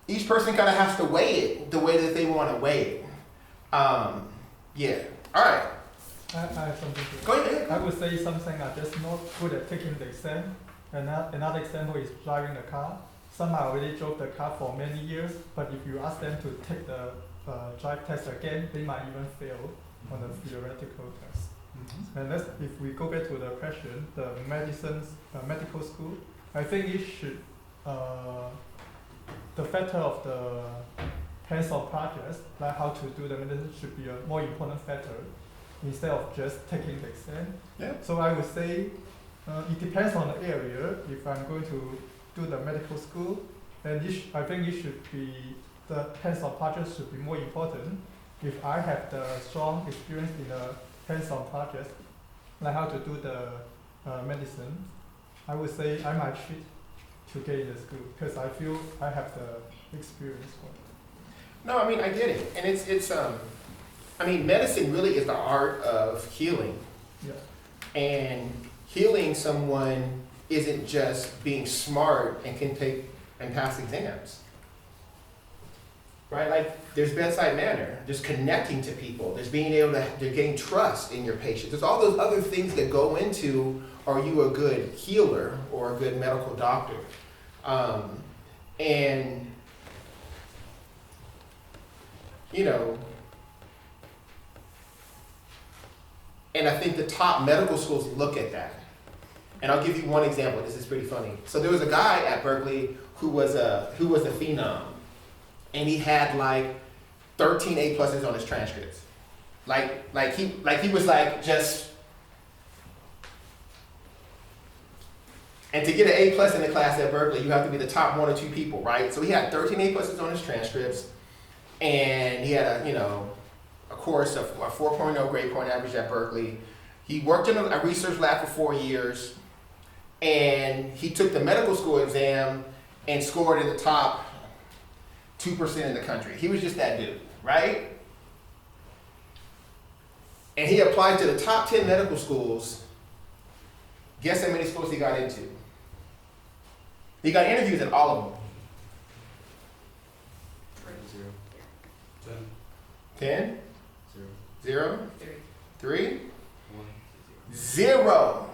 each person kind of has to weigh it the way that they want to weigh it. Yeah. All right. I have something to Go ahead. I would say something are just not good at taking the exam. Another example is driving the car. Some already drove the car for many years, but if you ask them to take the drive test again, they might even fail on the theoretical test. Mm-hmm. And if we go back to the question, the medical school, I think it should, the factor of the hands-on projects, like how to do the medicine, should be a more important factor instead of just taking the exam. Yeah. So I would say it depends on the area. If I'm going to do the medical school, then I think it should be, the hands-on projects should be more important. If I have the strong experience in the hands-on projects, like how to do the medicine, I would say I might cheat to get in the school because I feel I have the experience for it. No, I mean I get it, and I mean medicine really is the art of healing, Yeah. and healing someone isn't just being smart and can take and pass exams. Right? Like there's bedside manner, there's connecting to people, there's being able to gain trust in your patient. There's all those other things that go into are you a good healer or a good medical doctor? And you know, and I think the top medical schools look at that. And I'll give you one example. This is pretty funny. So there was a guy at Berkeley who was a phenom, and he had like 13 A pluses on his transcripts. Like he was like just. And to get an A plus in the class at Berkeley, you have to be the top 1 or 2 people, right? So he had 13 A pluses on his transcripts, and he had a course of a 4.0 grade point average at Berkeley. He worked in a research lab for 4 years, and he took the medical school exam and scored in the top 2% in the country. He was just that dude, right? And he applied to the top 10 medical schools. Guess how many schools he got into? He got interviews at all of them. 0. 10? 0? 3? 1. 0.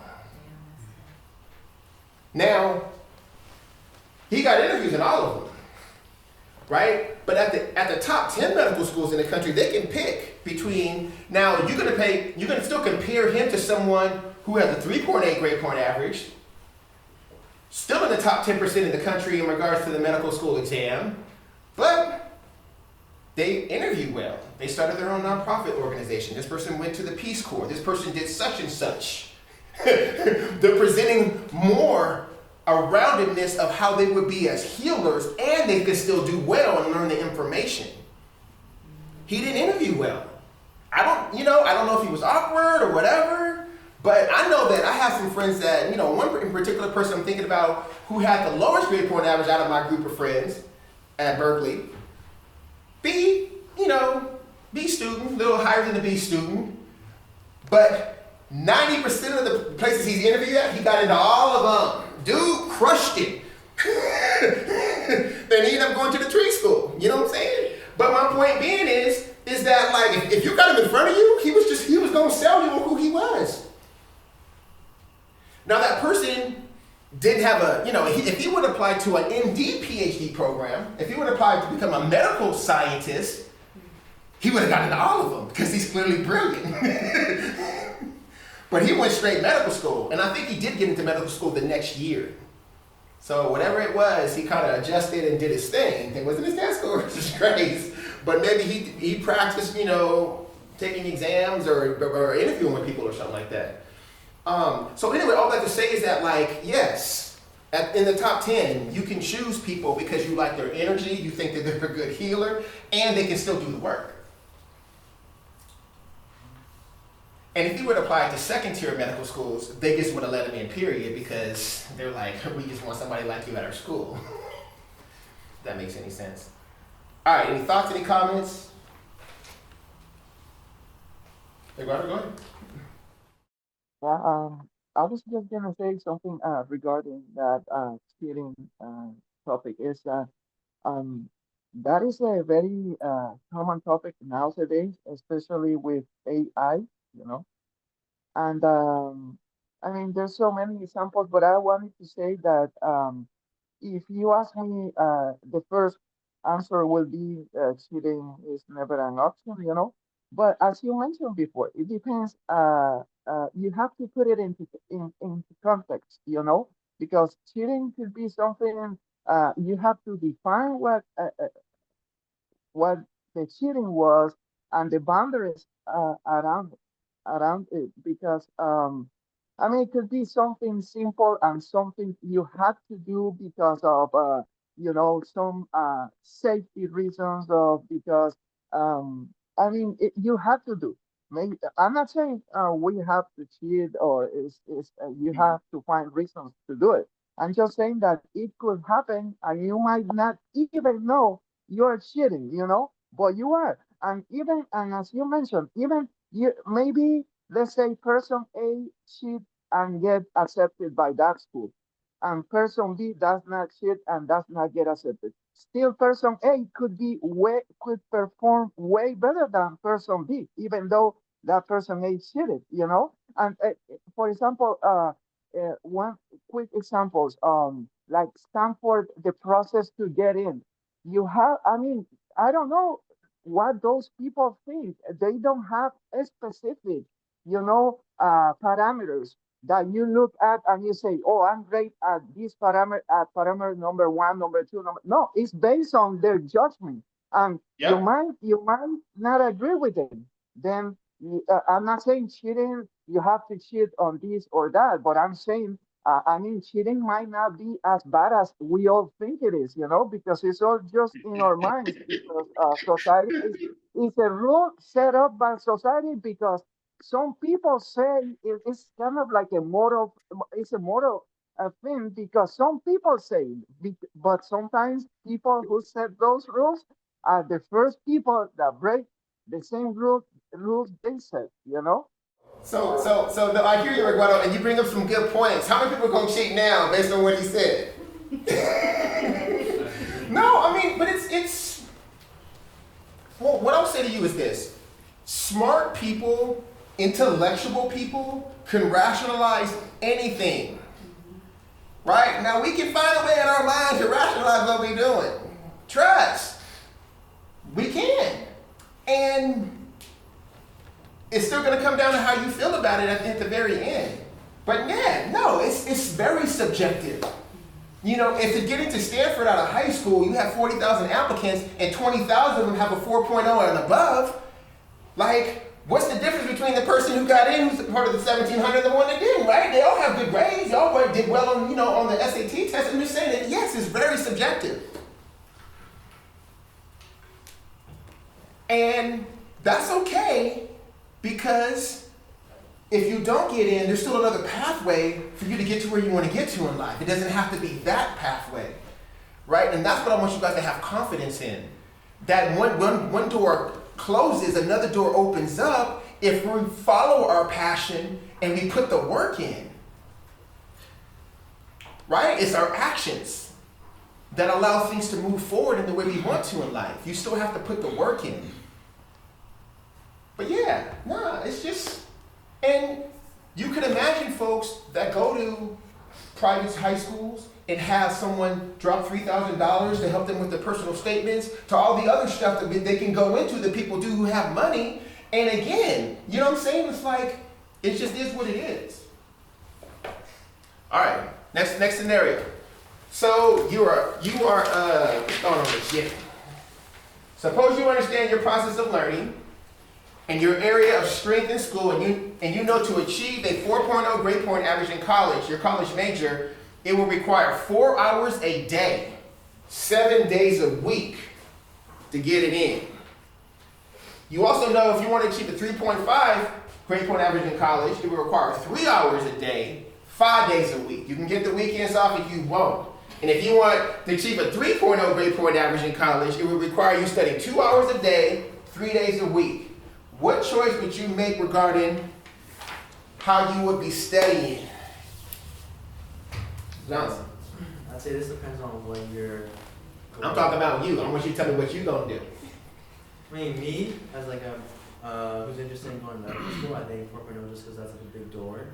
Now, he got interviews in all of them, right? But at the top 10 medical schools in the country, they can pick between, now you're gonna still compare him to someone who has a 3.8 grade point average, still in the top 10% in the country in regards to the medical school exam, but they interview well. They started their own nonprofit organization. This person went to the Peace Corps. This person did such and such. They're presenting more a roundedness of how they would be as healers, and they could still do well and learn the information. He didn't interview well. I don't know if he was awkward or whatever, but I know that I have some friends that, one in particular person I'm thinking about who had the lowest grade point average out of my group of friends at Berkeley. B student, a little higher than the B student, but 90% of the places he's interviewed at, he got into all of them. Dude crushed it. Then he ended up going to the tree school. You know what I'm saying? But my point being is that like if you got him in front of you, he was gonna sell you on who he was. Now that person didn't have if he would apply to an MD PhD program, if he would apply to become a medical scientist, he would have gotten into all of them because he's clearly brilliant. But he went straight medical school, and I think he did get into medical school the next year. So whatever it was, he kind of adjusted and did his thing. It wasn't his test score, which is great, but maybe he practiced, taking exams or interviewing with people or something like that. So anyway, all that to say is that, like, yes, in the top 10, you can choose people because you like their energy, you think that they're a good healer, and they can still do the work. And if you would apply to second tier medical schools, they just would have let him in, period, because they're like, we just want somebody like you at our school. If that makes any sense. All right, any thoughts, any comments? Hey, Robert, go ahead. Yeah, I was just gonna say something regarding that cheating topic is um that is a very common topic nowadays, especially with AI, you know. And I mean, there's so many examples, but I wanted to say that if you ask me, the first answer will be cheating is never an option, you know. But as you mentioned before, it depends. You have to put it into context, you know, because cheating could be something. You have to define what the cheating was and the boundaries around it because I mean it could be something simple and something you have to do because of some safety reasons or because I mean you have to do. Maybe I'm not saying we have to cheat or is you have to find reasons to do it. I'm just saying that it could happen and you might not even know you're cheating, but you are. And as you mentioned, even you maybe let's say person A cheat and get accepted by that school, and person B does not cheat and does not get accepted. Still, person A could perform way better than person B, even though that person A cheated, And for example, one quick examples, like Stanford, the process to get in. I mean, I don't know what those people think. They don't have a specific, parameters that you look at and you say, oh, I'm great at this parameter, at parameter number one, number two, number. No, it's based on their judgment. And Yep. you might not agree with it. Then I'm not saying cheating, you have to cheat on this or that, but I'm saying, I mean, cheating might not be as bad as we all think it is, because it's all just in our minds, because society is a rule set up by society, because some people say it's kind of like it's a moral thing, because some people say, but sometimes people who set those rules are the first people that break the same rules they set. So no, I hear you, Eduardo, and you bring up some good points. How many people gonna cheat now based on what he said? No, I mean, but it's. Well, what I'll say to you is this: smart people, intellectual people, can rationalize anything. Right? Now we can find a way in our mind to rationalize what we're doing. Trust. We can. And it's still going to come down to how you feel about it at the very end. But yeah, no, it's very subjective. If you get into Stanford out of high school, you have 40,000 applicants and 20,000 of them have a 4.0 and above. Like, what's the difference between the person who got in, who's part of the 1,700, and the one that didn't, right? They all have good grades. They all did well on the SAT test. I'm just saying that, yes, it's very subjective. And that's okay, because if you don't get in, there's still another pathway for you to get to where you want to get to in life. It doesn't have to be that pathway, right? And that's what I want you guys to have confidence in. That one door closes, another door opens up if we follow our passion and we put the work in, right? It's our actions that allow things to move forward in the way we want to in life. You still have to put the work in. But yeah, it's just, and you can imagine folks that go to private high schools and have someone drop $3,000 to help them with their personal statements, to all the other stuff that they can go into that people do who have money. And again, you know what I'm saying? It's like, it just is what it is. All right, next scenario. So you are what's going on with you? Suppose you understand your process of learning and your area of strength in school, and you know to achieve a 4.0 grade point average in college, your college major, it will require 4 hours a day, 7 days a week to get it in. You also know if you want to achieve a 3.5 grade point average in college, it will require 3 hours a day, 5 days a week. You can get the weekends off if you won't. And if you want to achieve a 3.0 grade point average in college, it will require you studying 2 hours a day, 3 days a week. What choice would you make regarding how you would be studying? Johnson. I'd say this depends on what you're. I'm talking about you. I want you to tell me what you're going to do. I mean, me, as like a, who's interested in going to medical school, I think 4.0 just because that's like a big door.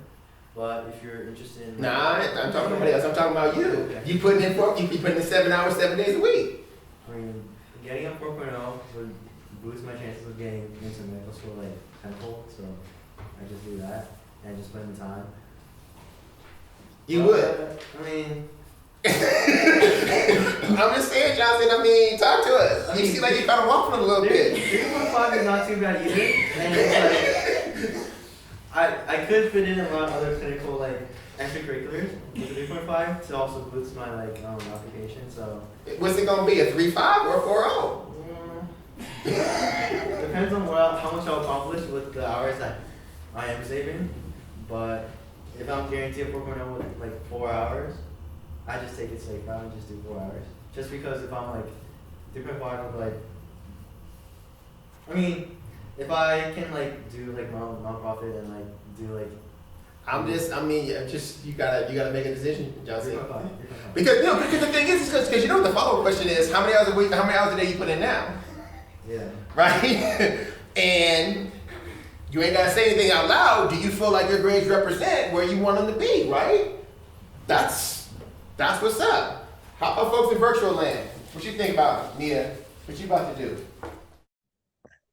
But if you're interested in. Nah, I'm talking about somebody else. I'm talking about you. Okay. You putting in 7 hours, 7 days a week. I mean, getting a 4.0 would boost my chances of getting into medical school like tenfold, so I just do that and just spend the time. You would? I mean, I'm just saying, Johnson, talk to us. You seem like you're kind of waffling a little bit. 3.5 is not too bad either, and it's like, I could fit in a lot of other clinical like extracurriculars with 3.5 to also boost my application, so. What's it gonna be, a 3.5 or a 4.0? Depends on how much I'll accomplish with the hours that I am saving, but if I'm guaranteed a 4.0 with like 4 hours, I just take it safe. I don't just do 4 hours. Just because if I'm like, different part of like, I mean, if I can like do like my own nonprofit and like do like. You gotta make a decision, Johnson. 3.5. Because the thing is because you know what the follow-up question is, how many hours a week, how many hours a day you put in now? Yeah. Right? And you ain't gotta say anything out loud. Do you feel like your grades represent where you want them to be, right? That's what's up. How about folks in virtual land? What you think about it, Nia? What you about to do?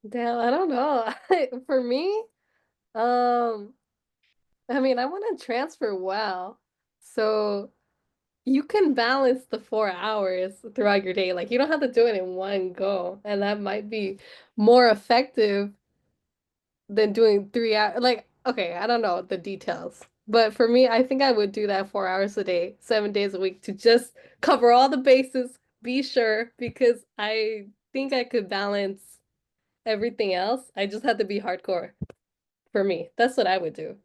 Damn, I don't know. For me, I mean, I want to transfer well. So you can balance the 4 hours throughout your day. Like you don't have to do it in one go. And that might be more effective than doing 3 hours. Like, okay, I don't know the details. But for me, I think I would do that 4 hours a day, 7 days a week to just cover all the bases, be sure, because I think I could balance everything else. I just had to be hardcore for me. That's what I would do.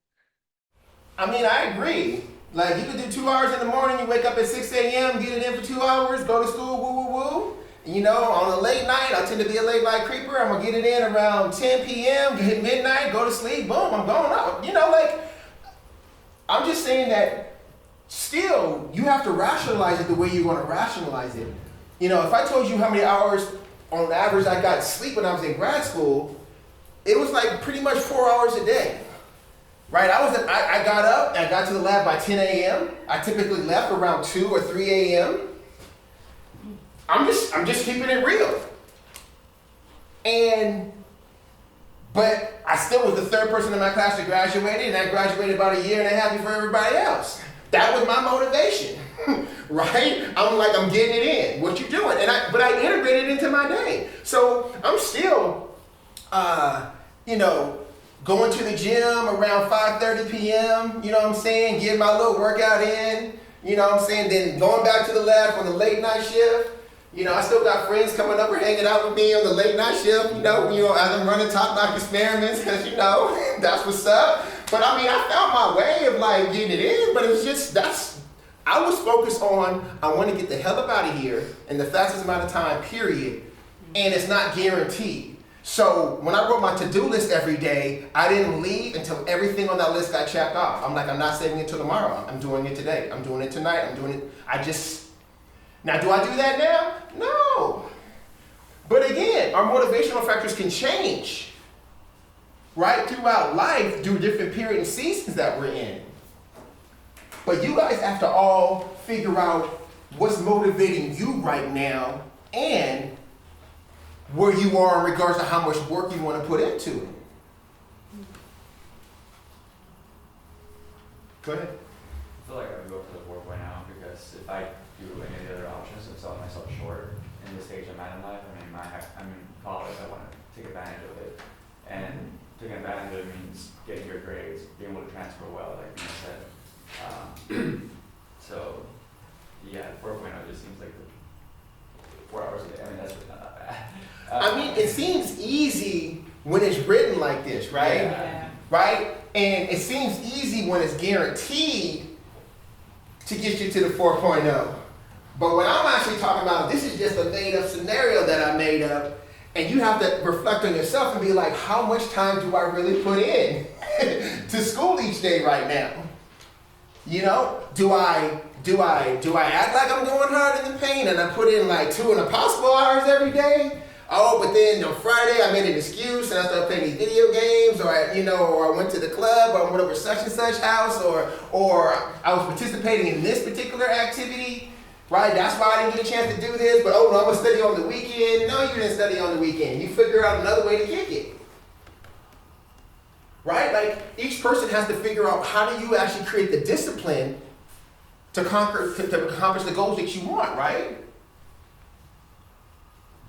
I mean, I agree. Like, you could do 2 hours in the morning, you wake up at 6 a.m., get it in for 2 hours, go to school, woo, woo, woo. You know, on a late night, I tend to be a late night creeper. I'm gonna get it in around 10 p.m., hit midnight, go to sleep, boom, I'm going up. You know, like, I'm just saying that still, you have to rationalize it the way you want to rationalize it. You know, if I told you how many hours on average I got sleep when I was in grad school, it was like pretty much 4 hours a day. Right, I got up, I got to the lab by 10 a.m. I typically left around 2 or 3 a.m. I'm just keeping it real. But I still was the third person in my class to graduate, and I graduated about a year and a half before everybody else. That was my motivation, right? I'm getting it in. What you doing? But I integrated it into my day. So I'm still, going to the gym around 5:30 p.m., you know what I'm saying? Getting my little workout in, you know what I'm saying? Then going back to the lab for the late night shift. You know, I still got friends coming up or hanging out with me on the late night shift, as I'm running top knock experiments, because, that's what's up. But I mean, I found my way of like getting it in, but it was just, I was focused on, I want to get the hell up out of here in the fastest amount of time, period. And it's not guaranteed. So when I wrote my to-do list every day, I didn't leave until everything on that list got checked off. I'm like, I'm not saving it till tomorrow. I'm doing it today. I'm doing it tonight. I'm doing it. Now, do I do that now? No. But again, our motivational factors can change, right? Throughout life, through different periods and seasons that we're in. But you guys have to all figure out what's motivating you right now and where you are in regards to how much work you want to put into it. Go ahead. I feel like I would go for the 4.0 because if I do any of the other options and sell myself short in the stage I'm at in life, I'm in college, I want to take advantage of it. And taking advantage of it means getting your grades, being able to transfer well, like you said. So, yeah, 4.0 just seems like 4 hours a day. That's really not that bad. It seems easy when it's written like this, right? Yeah. Right? And it seems easy when it's guaranteed to get you to the 4.0. But what I'm actually talking about, this is just a made up scenario that I made up. And you have to reflect on yourself and be like, how much time do I really put in to school each day right now? Do I act like I'm going harder than pain and I put in like 2 impossible hours every day? Oh, but then on Friday I made an excuse and I started playing these video games, or I went to the club, or I went over such and such house, or I was participating in this particular activity, right? That's why I didn't get a chance to do this. But I'm gonna study on the weekend. No, you didn't study on the weekend. You figure out another way to kick it, right? Like each person has to figure out how do you actually create the discipline to accomplish the goals that you want, right?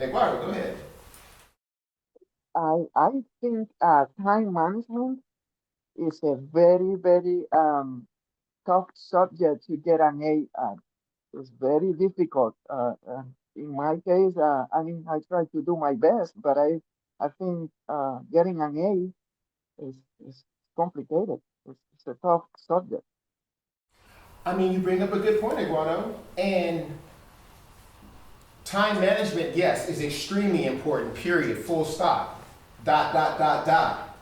Eduardo, go ahead. I think time management is a very, very tough subject to get an A at. It's very difficult. In my case, I try to do my best, but I think getting an A is complicated. It's a tough subject. I mean, you bring up a good point, Iguano. And time management, yes, is extremely important, period, full stop. Dot, dot, dot, dot.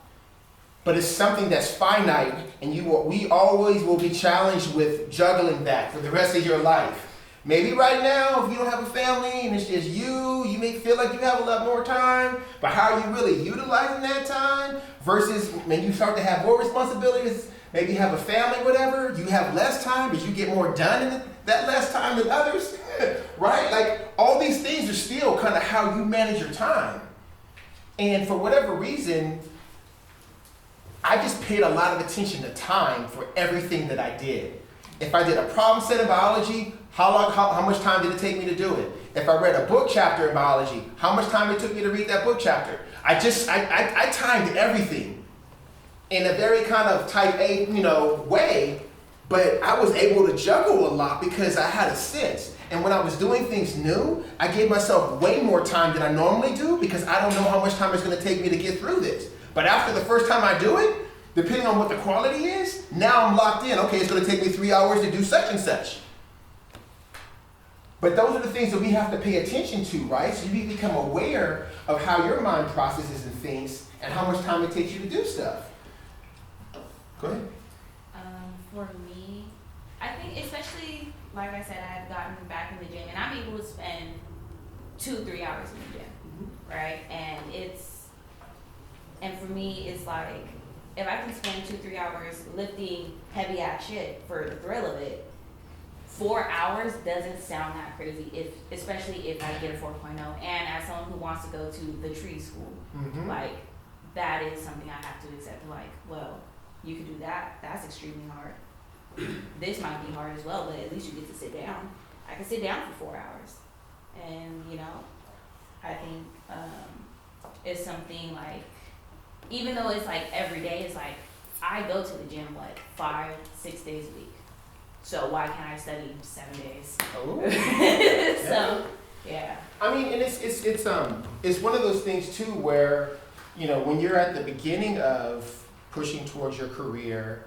But it's something that's finite, and we always will be challenged with juggling that for the rest of your life. Maybe right now, if you don't have a family and it's just you may feel like you have a lot more time, but how are you really utilizing that time versus when you start to have more responsibilities, maybe you have a family, whatever, you have less time, but you get more done in that less time than others, right? Like all these things are still kind of how you manage your time. And for whatever reason, I just paid a lot of attention to time for everything that I did. If I did a problem set in biology, how much time did it take me to do it? If I read a book chapter in biology, how much time it took me to read that book chapter? I timed everything in a very kind of type A, way, but I was able to juggle a lot because I had a sense. And when I was doing things new, I gave myself way more time than I normally do because I don't know how much time it's going to take me to get through this. But after the first time I do it, depending on what the quality is, now I'm locked in. Okay, it's going to take me 3 hours to do such and such. But those are the things that we have to pay attention to, right? So you become aware of how your mind processes and thinks and how much time it takes you to do stuff. Go ahead. For me, I think especially, like I said, I've gotten back in the gym and I'm able to spend 2-3 hours in the gym, right? And for me, it's like, if I can spend 2-3 hours lifting heavy ass shit for the thrill of it, 4 hours doesn't sound that crazy, especially if I get a 4.0. And as someone who wants to go to the tree school, like that is something I have to accept. Like, well, you could do that. That's extremely hard. This might be hard as well, but at least you get to sit down. I can sit down for 4 hours, and I think it's something like, even though it's like every day, it's like I go to the gym 5-6 days a week. So why can't I study 7 days? Oh. So yeah. I mean, and it's one of those things too where, when you're at the beginning of pushing towards your career,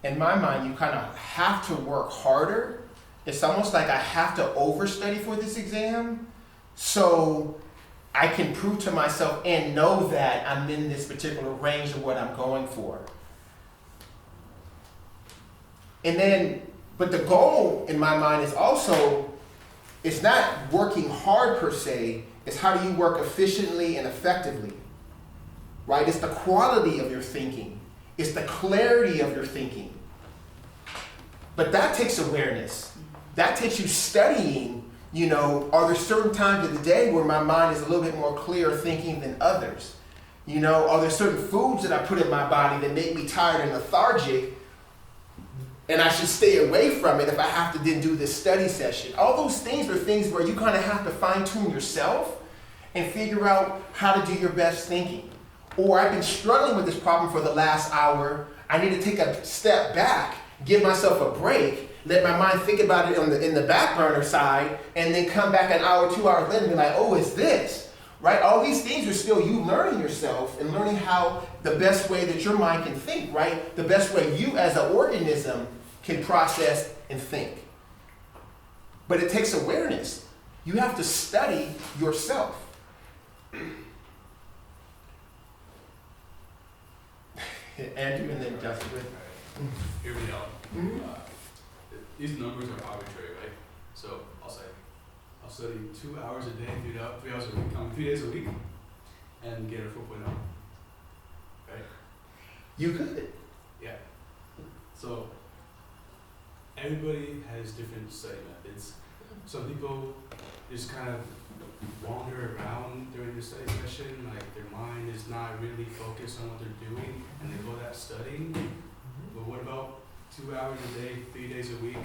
in my mind, you kind of have to work harder. It's almost like I have to overstudy for this exam so I can prove to myself and know that I'm in this particular range of what I'm going for. And then, but the goal in my mind is also, it's not working hard per se, it's how do you work efficiently and effectively, right? It's the quality of your thinking. It's the clarity of your thinking. But that takes awareness. That takes you studying, are there certain times of the day where my mind is a little bit more clear thinking than others? Are there certain foods that I put in my body that make me tired and lethargic, and I should stay away from it if I have to then do this study session? All those things are things where you kind of have to fine tune yourself and figure out how to do your best thinking. Or I've been struggling with this problem for the last hour. I need to take a step back, give myself a break, let my mind think about it in the back burner side, and then come back an hour, 2 hours later and be like, oh, it's this, right? All these things are still you learning yourself and learning how the best way that your mind can think, right? The best way you as an organism can process and think. But it takes awareness. You have to study yourself. Andrew and then Justin. Hear me out. These numbers are arbitrary, right? So I'll study 2 hours a day, 3 hours a week, 3 days a week, and get a 4.0. Right? You could. Yeah. So everybody has different study methods. Some people just kind of wander around during the study session, like their mind is not really focused on what they're doing, and they go that studying. But what about 2 hours a day, 3 days a week,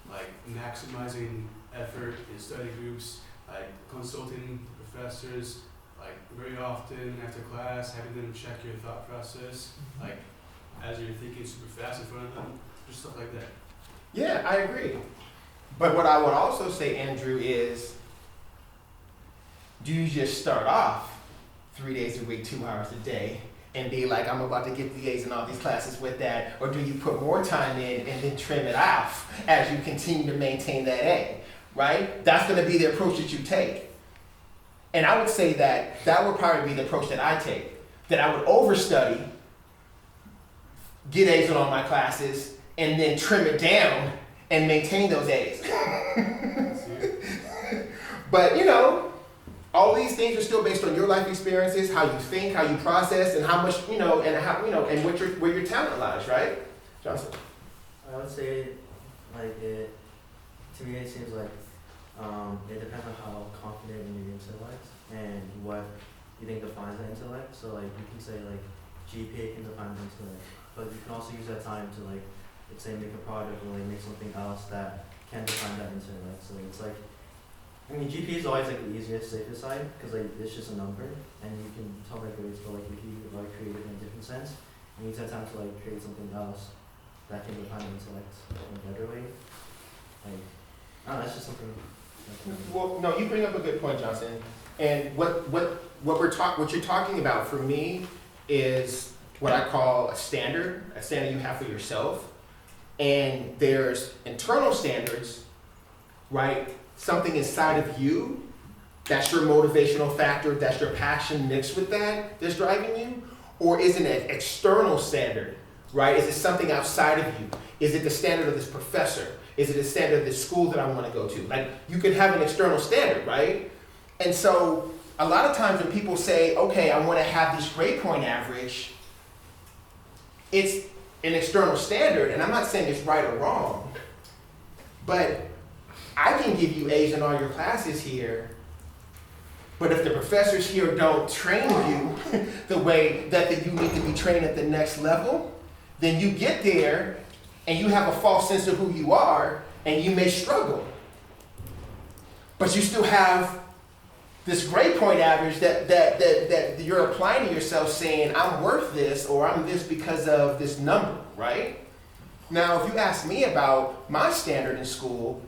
like maximizing effort in study groups, like consulting professors, like very often after class, having them check your thought process, like as you're thinking super fast in front of them, just stuff like that. Yeah, I agree. But what I would also say, Andrew, is do you just start off 3 days a week, 2 hours a day, and be like, I'm about to get the A's in all these classes with that? Or do you put more time in and then trim it off as you continue to maintain that A, right? That's gonna be the approach that you take. And I would say that that would probably be the approach that I take. That I would overstudy, get A's in all my classes, and then trim it down and maintain those A's. But you know, all these things are still based on your life experiences, how you think, how you process, and how much, you know, and how, you know, and where your talent lies, right? Johnson? I would say, like, to me it seems like it depends on how confident in your intellect and what you think defines that intellect. So like you can say like GPA can define the intellect, but you can also use that time to like, let's say make a product or like make something else that can define that intellect. So it's like, I mean GPA is always like the easiest, safest side because like it's just a number and you can tell that grades, but like if you are creative in a different sense, you need to have time to like create something else that can define the intellect in a better way. Like, I don't know, that's just something. Well, no, you bring up a good point, Johnson. And what you're talking about for me is what I call a standard you have for yourself. And there's internal standards, right? Something inside of you, that's your motivational factor, that's your passion mixed with that's driving you? Or is it an external standard, right? Is it something outside of you? Is it the standard of this professor? Is it the standard of this school that I want to go to? Like, you could have an external standard, right? And so, a lot of times when people say, okay, I want to have this grade point average, it's an external standard, and I'm not saying it's right or wrong, but I can give you A's in all your classes here, but if the professors here don't train you the way that you need to be trained at the next level, then you get there and you have a false sense of who you are, and you may struggle. But you still have this grade point average that you're applying to yourself saying, I'm worth this, or I'm this because of this number, right? Now, if you ask me about my standard in school,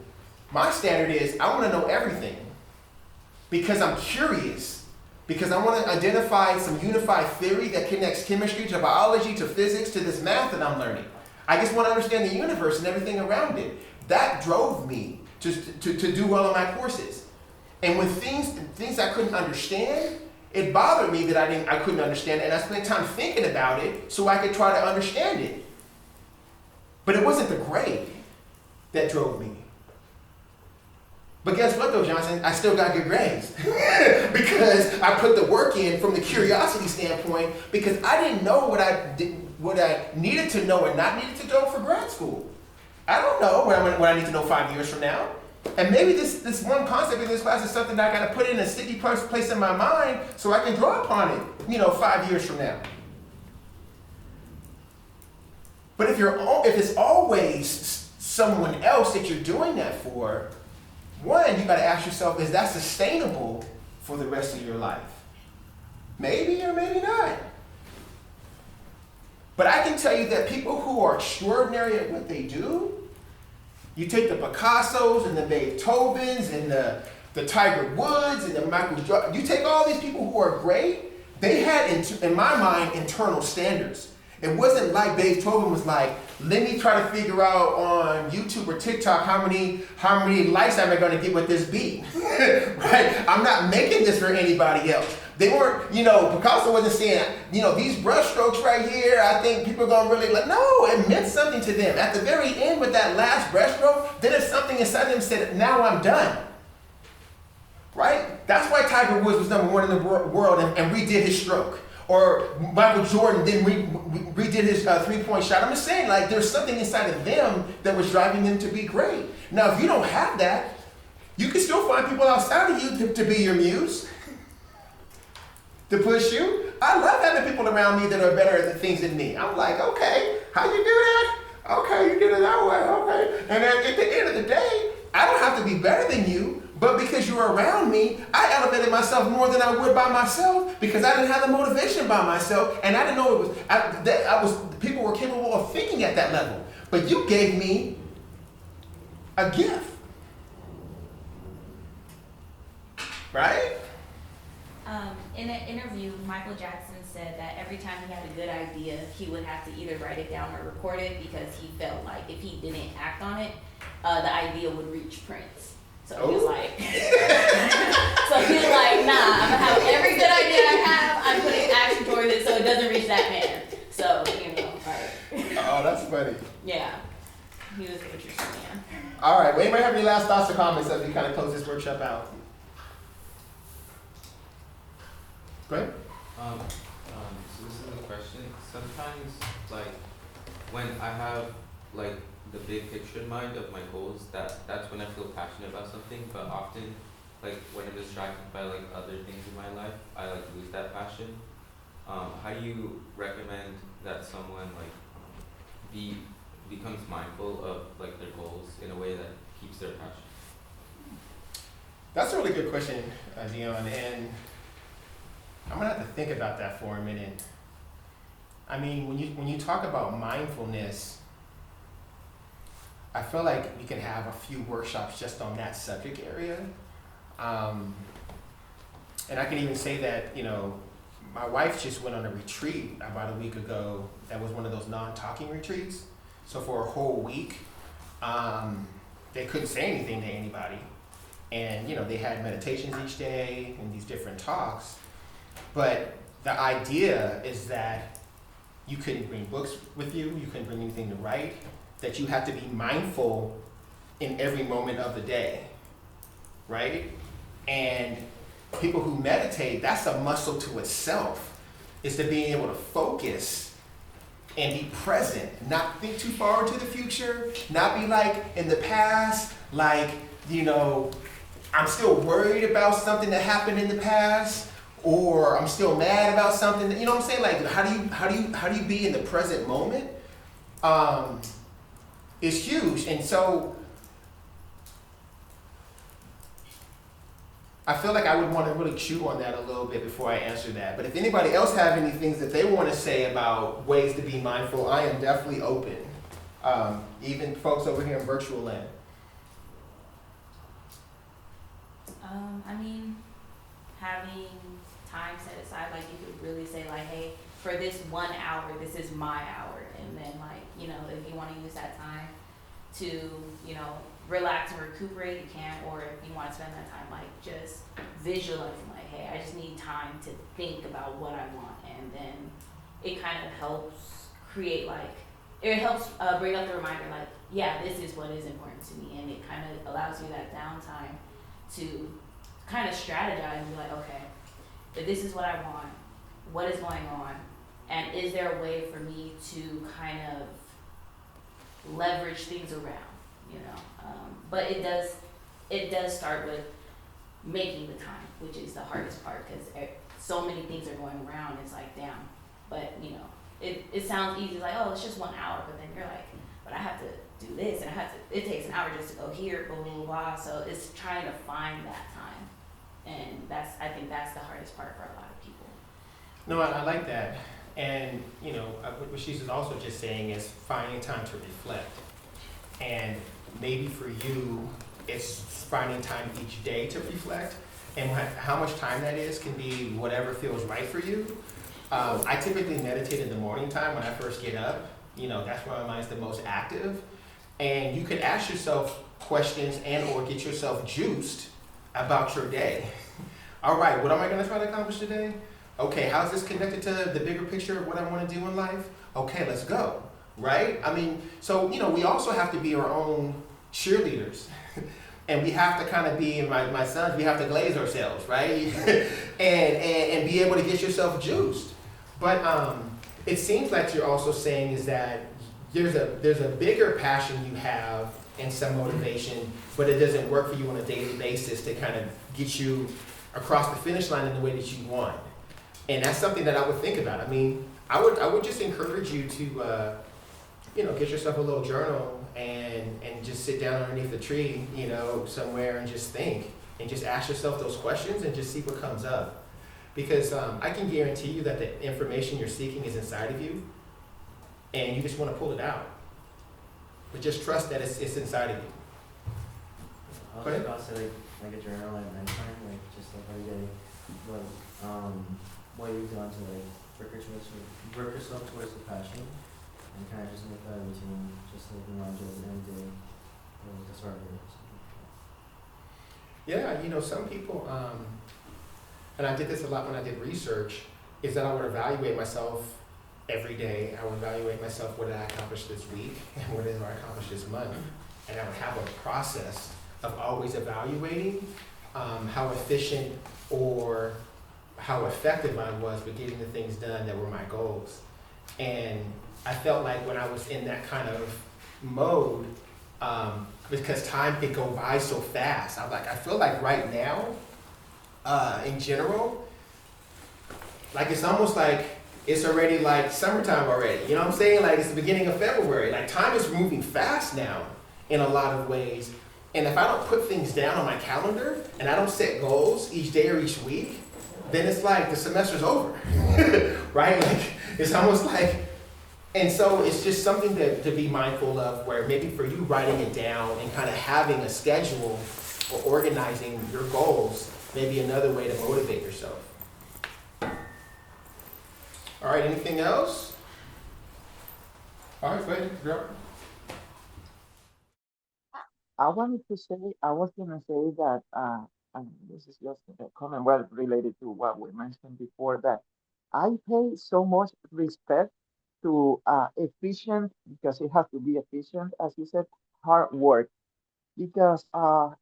my standard is I want to know everything because I'm curious, because I want to identify some unified theory that connects chemistry to biology to physics to this math that I'm learning. I just want to understand the universe and everything around it. That drove me to do well in my courses. And when things I couldn't understand, it bothered me that I couldn't understand, and I spent time thinking about it so I could try to understand it. But it wasn't the grade that drove me. But guess what though, Johnson? I still got good grades because I put the work in from the curiosity standpoint, because I didn't know what I needed to know and not needed to know for grad school. I don't know what I need to know 5 years from now. And maybe this one concept in this class is something that I got to put in a sticky place in my mind so I can draw upon it, 5 years from now. But if it's always someone else that you're doing that for, one, you got to ask yourself, is that sustainable for the rest of your life? Maybe or maybe not. But I can tell you that people who are extraordinary at what they do, you take the Picassos and the Beethovens and the Tiger Woods and the Michael Jordan, you take all these people who are great, they had, in my mind, internal standards. It wasn't like Beethoven was like, let me try to figure out on YouTube or TikTok how many likes am I going to get with this beat, right? I'm not making this for anybody else. They weren't, Picasso wasn't saying, these brush strokes right here, I think people are going to really like, no, it meant something to them. At the very end with that last brush stroke, then if something inside them said, now I'm done. Right? That's why Tiger Woods was number one in the world and redid his stroke. Or Michael Jordan then redid his three-point shot. I'm just saying, like, there's something inside of them that was driving them to be great. Now, if you don't have that, you can still find people outside of you to be your muse, to push you. I love having people around me that are better at the things than me. I'm like, okay, how you do that? Okay, you did it that way, okay. And then at the end of the day, I don't have to be better than you, but because you're around me, I elevated myself more than I would by myself because I didn't have the motivation by myself, and I didn't know it was. People were capable of thinking at that level. But you gave me a gift, right? In an interview, Michael Jackson said that every time he had a good idea, he would have to either write it down or record it because he felt like if he didn't act on it, the idea would reach Prince. So he was like, so he was like, nah, I'm gonna have every good idea I have, I'm putting action towards it so it doesn't reach that man. So, you know, like. Oh, that's funny. Yeah, he was an interesting man. All right, well, anybody have any last thoughts or comments as we kind of close this workshop out? Go ahead. So this is a question. Sometimes, like, when I have, like, the big picture in mind of my goals, that's when I feel passionate about something, but often, like, when I'm distracted by, like, other things in my life, I, like, lose that passion. How do you recommend that someone, like, becomes mindful of, like, their goals in a way that keeps their passion? That's a really good question, Dion, and I'm gonna have to think about that for a minute. I mean, when you talk about mindfulness, I feel like we can have a few workshops just on that subject area. And I can even say that, you know, my wife just went on a retreat about a week ago that was one of those non-talking retreats. So for a whole week, they couldn't say anything to anybody. And, you know, they had meditations each day and these different talks. But the idea is that you couldn't bring books with you, you couldn't bring anything to write, that you have to be mindful in every moment of the day, right? And people who meditate, that's a muscle to itself, is to being able to focus and be present, not think too far into the future, not be like in the past, like, you know, I'm still worried about something that happened in the past, or I'm still mad about something. You know what I'm saying? Like, how do you be in the present moment? Is huge, and so I feel like I would want to really chew on that a little bit before I answer that. But if anybody else have any things that they want to say about ways to be mindful, I am definitely open. Even folks over here in virtual land. I mean, having time set aside, like you could really say like, hey, for this 1 hour, this is my hour. And then like, you know, if you want to use that time to, you know, relax and recuperate, you can. Or if you want to spend that time like just visualizing like, hey, I just need time to think about what I want. And then it kind of helps create like, it helps bring up the reminder like, yeah, this is what is important to me. And it kind of allows you that downtime to kind of strategize and be like, okay, if this is what I want, what is going on, and is there a way for me to kind of leverage things around, you know? But it does start with making the time, which is the hardest part because so many things are going around. It's like, damn. But you know, it sounds easy, like, oh, it's just 1 hour, but then you're like, but I have to do this, and it takes an hour just to go here, blah, blah, blah. So it's trying to find that time. And I think that's the hardest part for a lot of people. No, I like that. And, you know, what she's also just saying is finding time to reflect. And maybe for you, it's finding time each day to reflect. And how much time that is can be whatever feels right for you. I typically meditate in the morning time when I first get up. You know, that's where my mind's the most active. And you could ask yourself questions and or get yourself juiced about your day. All right, what am I going to try to accomplish today? Okay, how's this connected to the bigger picture of what I want to do in life? Okay, let's go, right? I mean, so, you know, we also have to be our own cheerleaders. And we have to kind of be, my sons, we have to glaze ourselves, right? and be able to get yourself juiced. But it seems like you're also saying is that there's a bigger passion you have and some motivation, but it doesn't work for you on a daily basis to kind of get you across the finish line in the way that you want. And that's something that I would think about. I mean, I would just encourage you to, you know, get yourself a little journal and just sit down underneath the tree, you know, somewhere and just think and just ask yourself those questions and just see what comes up. Because I can guarantee you that the information you're seeking is inside of you and you just want to pull it out. But just trust that it's inside of you. I was about to say like a journal at nighttime, like just like every day, but what you've done to like work yourself towards the passion and kind of just make that a routine, just like remind you at the end of the day the start of it. Yeah, you know, some people, and I did this a lot when I did research, is that I would evaluate myself every day. I would evaluate myself, what did I accomplish this week, and what did I accomplish this month, and I would have a process of always evaluating how efficient or how effective I was with getting the things done that were my goals. And I felt like when I was in that kind of mode, because time could go by so fast, I feel like right now, in general, like it's almost like it's already like summertime already. You know what I'm saying? Like it's the beginning of February. Like time is moving fast now in a lot of ways. And if I don't put things down on my calendar and I don't set goals each day or each week, then it's like the semester's over, right? Like it's almost like, and so it's just something to be mindful of, where maybe for you writing it down and kind of having a schedule or organizing your goals may be another way to motivate yourself. All right, anything else? All right, go ahead, girl. I wanted to say, I was gonna say that, and this is just a comment well related to what we mentioned before, that I pay so much respect to efficient, because it has to be efficient, as you said, hard work. Because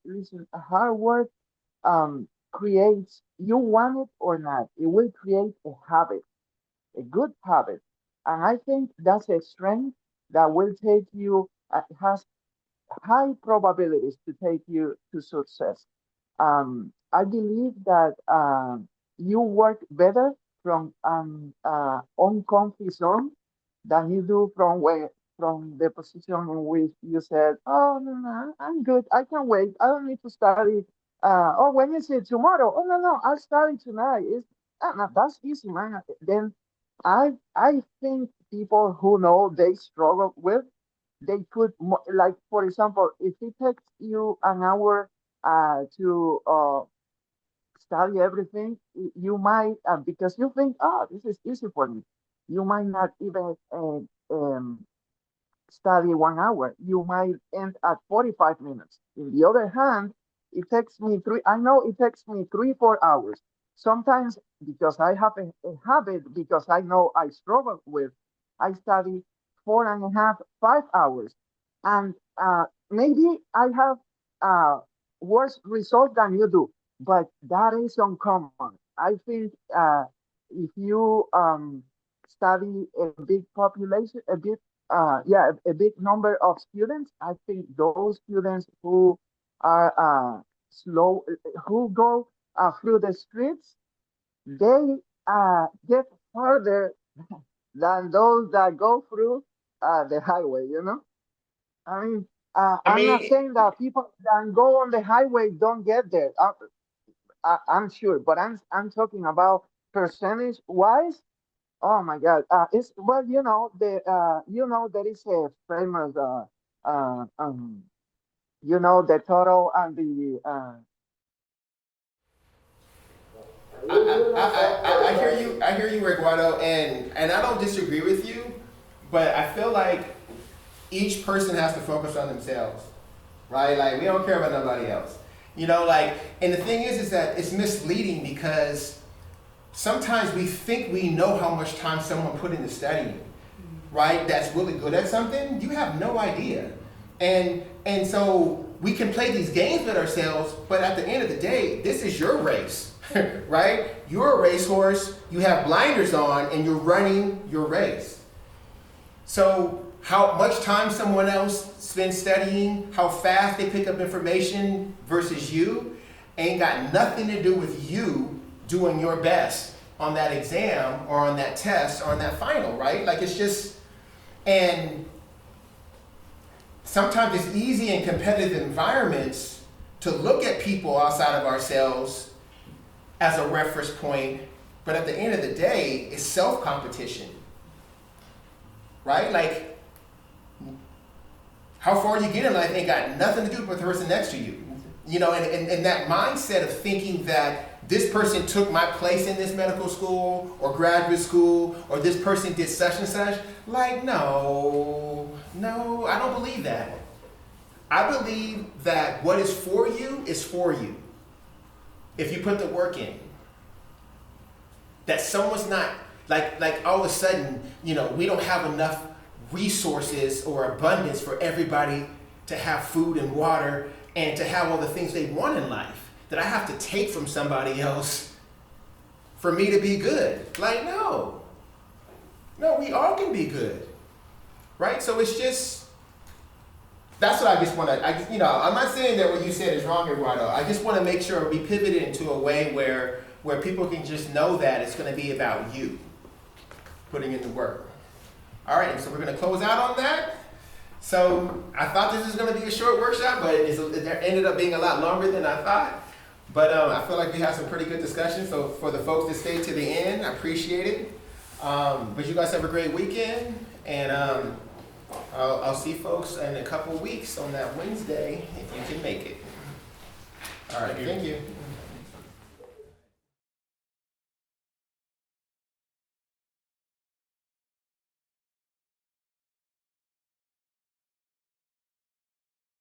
listen, hard work creates, you want it or not, it will create a habit, a good habit. And I think that's a strength that will take you, has high probabilities to take you to success. I believe that you work better from uncomfy zone than you do from the position in which you said, "Oh no, no, I'm good. I can wait. I don't need to study." Oh, when is it tomorrow? Oh no, no, I'll study tonight. It's no, that's easy, man. Then I think people who know they struggle with, they put like, for example, if it takes you an hour to study everything, you might, because you think, oh, this is easy for me, you might not even study 1 hour. You might end at 45 minutes. In the other hand, it takes me three, I know it takes me 3, 4 hours. Sometimes, because I have a habit, because I know I struggle with, I study 4.5, 5 hours. And maybe I have worse result than you do, but that is uncommon. I think if you study a big population, a big number of students. I think those students who are slow, who go through the streets, they get further than those that go through the highway. You know, I mean, I I'm not mean, saying that people that go on the highway don't get there. I'm sure, but I'm talking about percentage wise. Oh my God! It's, well, there is a famous the total and the I hear you. I hear you, Reguado, and I don't disagree with you, but I feel like each person has to focus on themselves, right? Like we don't care about nobody else, you know. Like, and the thing is that it's misleading, because sometimes we think we know how much time someone put into studying, right? That's really good at something. You have no idea, and so we can play these games with ourselves, but at the end of the day, this is your race. Right? You're a racehorse, you have blinders on, and you're running your race. So how much time someone else spends studying, how fast they pick up information versus you, ain't got nothing to do with you doing your best on that exam or on that test or on that final, right? Like it's just, and sometimes it's easy in competitive environments to look at people outside of ourselves as a reference point, but at the end of the day, it's self-competition, right? Like, how far you get in life ain't got nothing to do with the person next to you. You know, and that mindset of thinking that this person took my place in this medical school or graduate school, or this person did such and such. Like, no, I don't believe that. I believe that what is for you is for you. If you put the work in. That someone's not, like all of a sudden, we don't have enough resources or abundance for everybody to have food and water and to have all the things they want in life. That I have to take from somebody else for me to be good. Like, no, we all can be good, right? So it's just, that's what I just want to, I'm not saying that what you said is wrong, Eduardo. I just want to make sure we pivot it into a way where people can just know that it's going to be about you putting in the work. All right, so we're going to close out on that. So I thought this was going to be a short workshop, but it ended up being a lot longer than I thought. But I feel like we had some pretty good discussion. So for the folks that stayed to the end, I appreciate it. But you guys have a great weekend, and I'll see folks in a couple weeks on that Wednesday if you can make it. All right, thank you.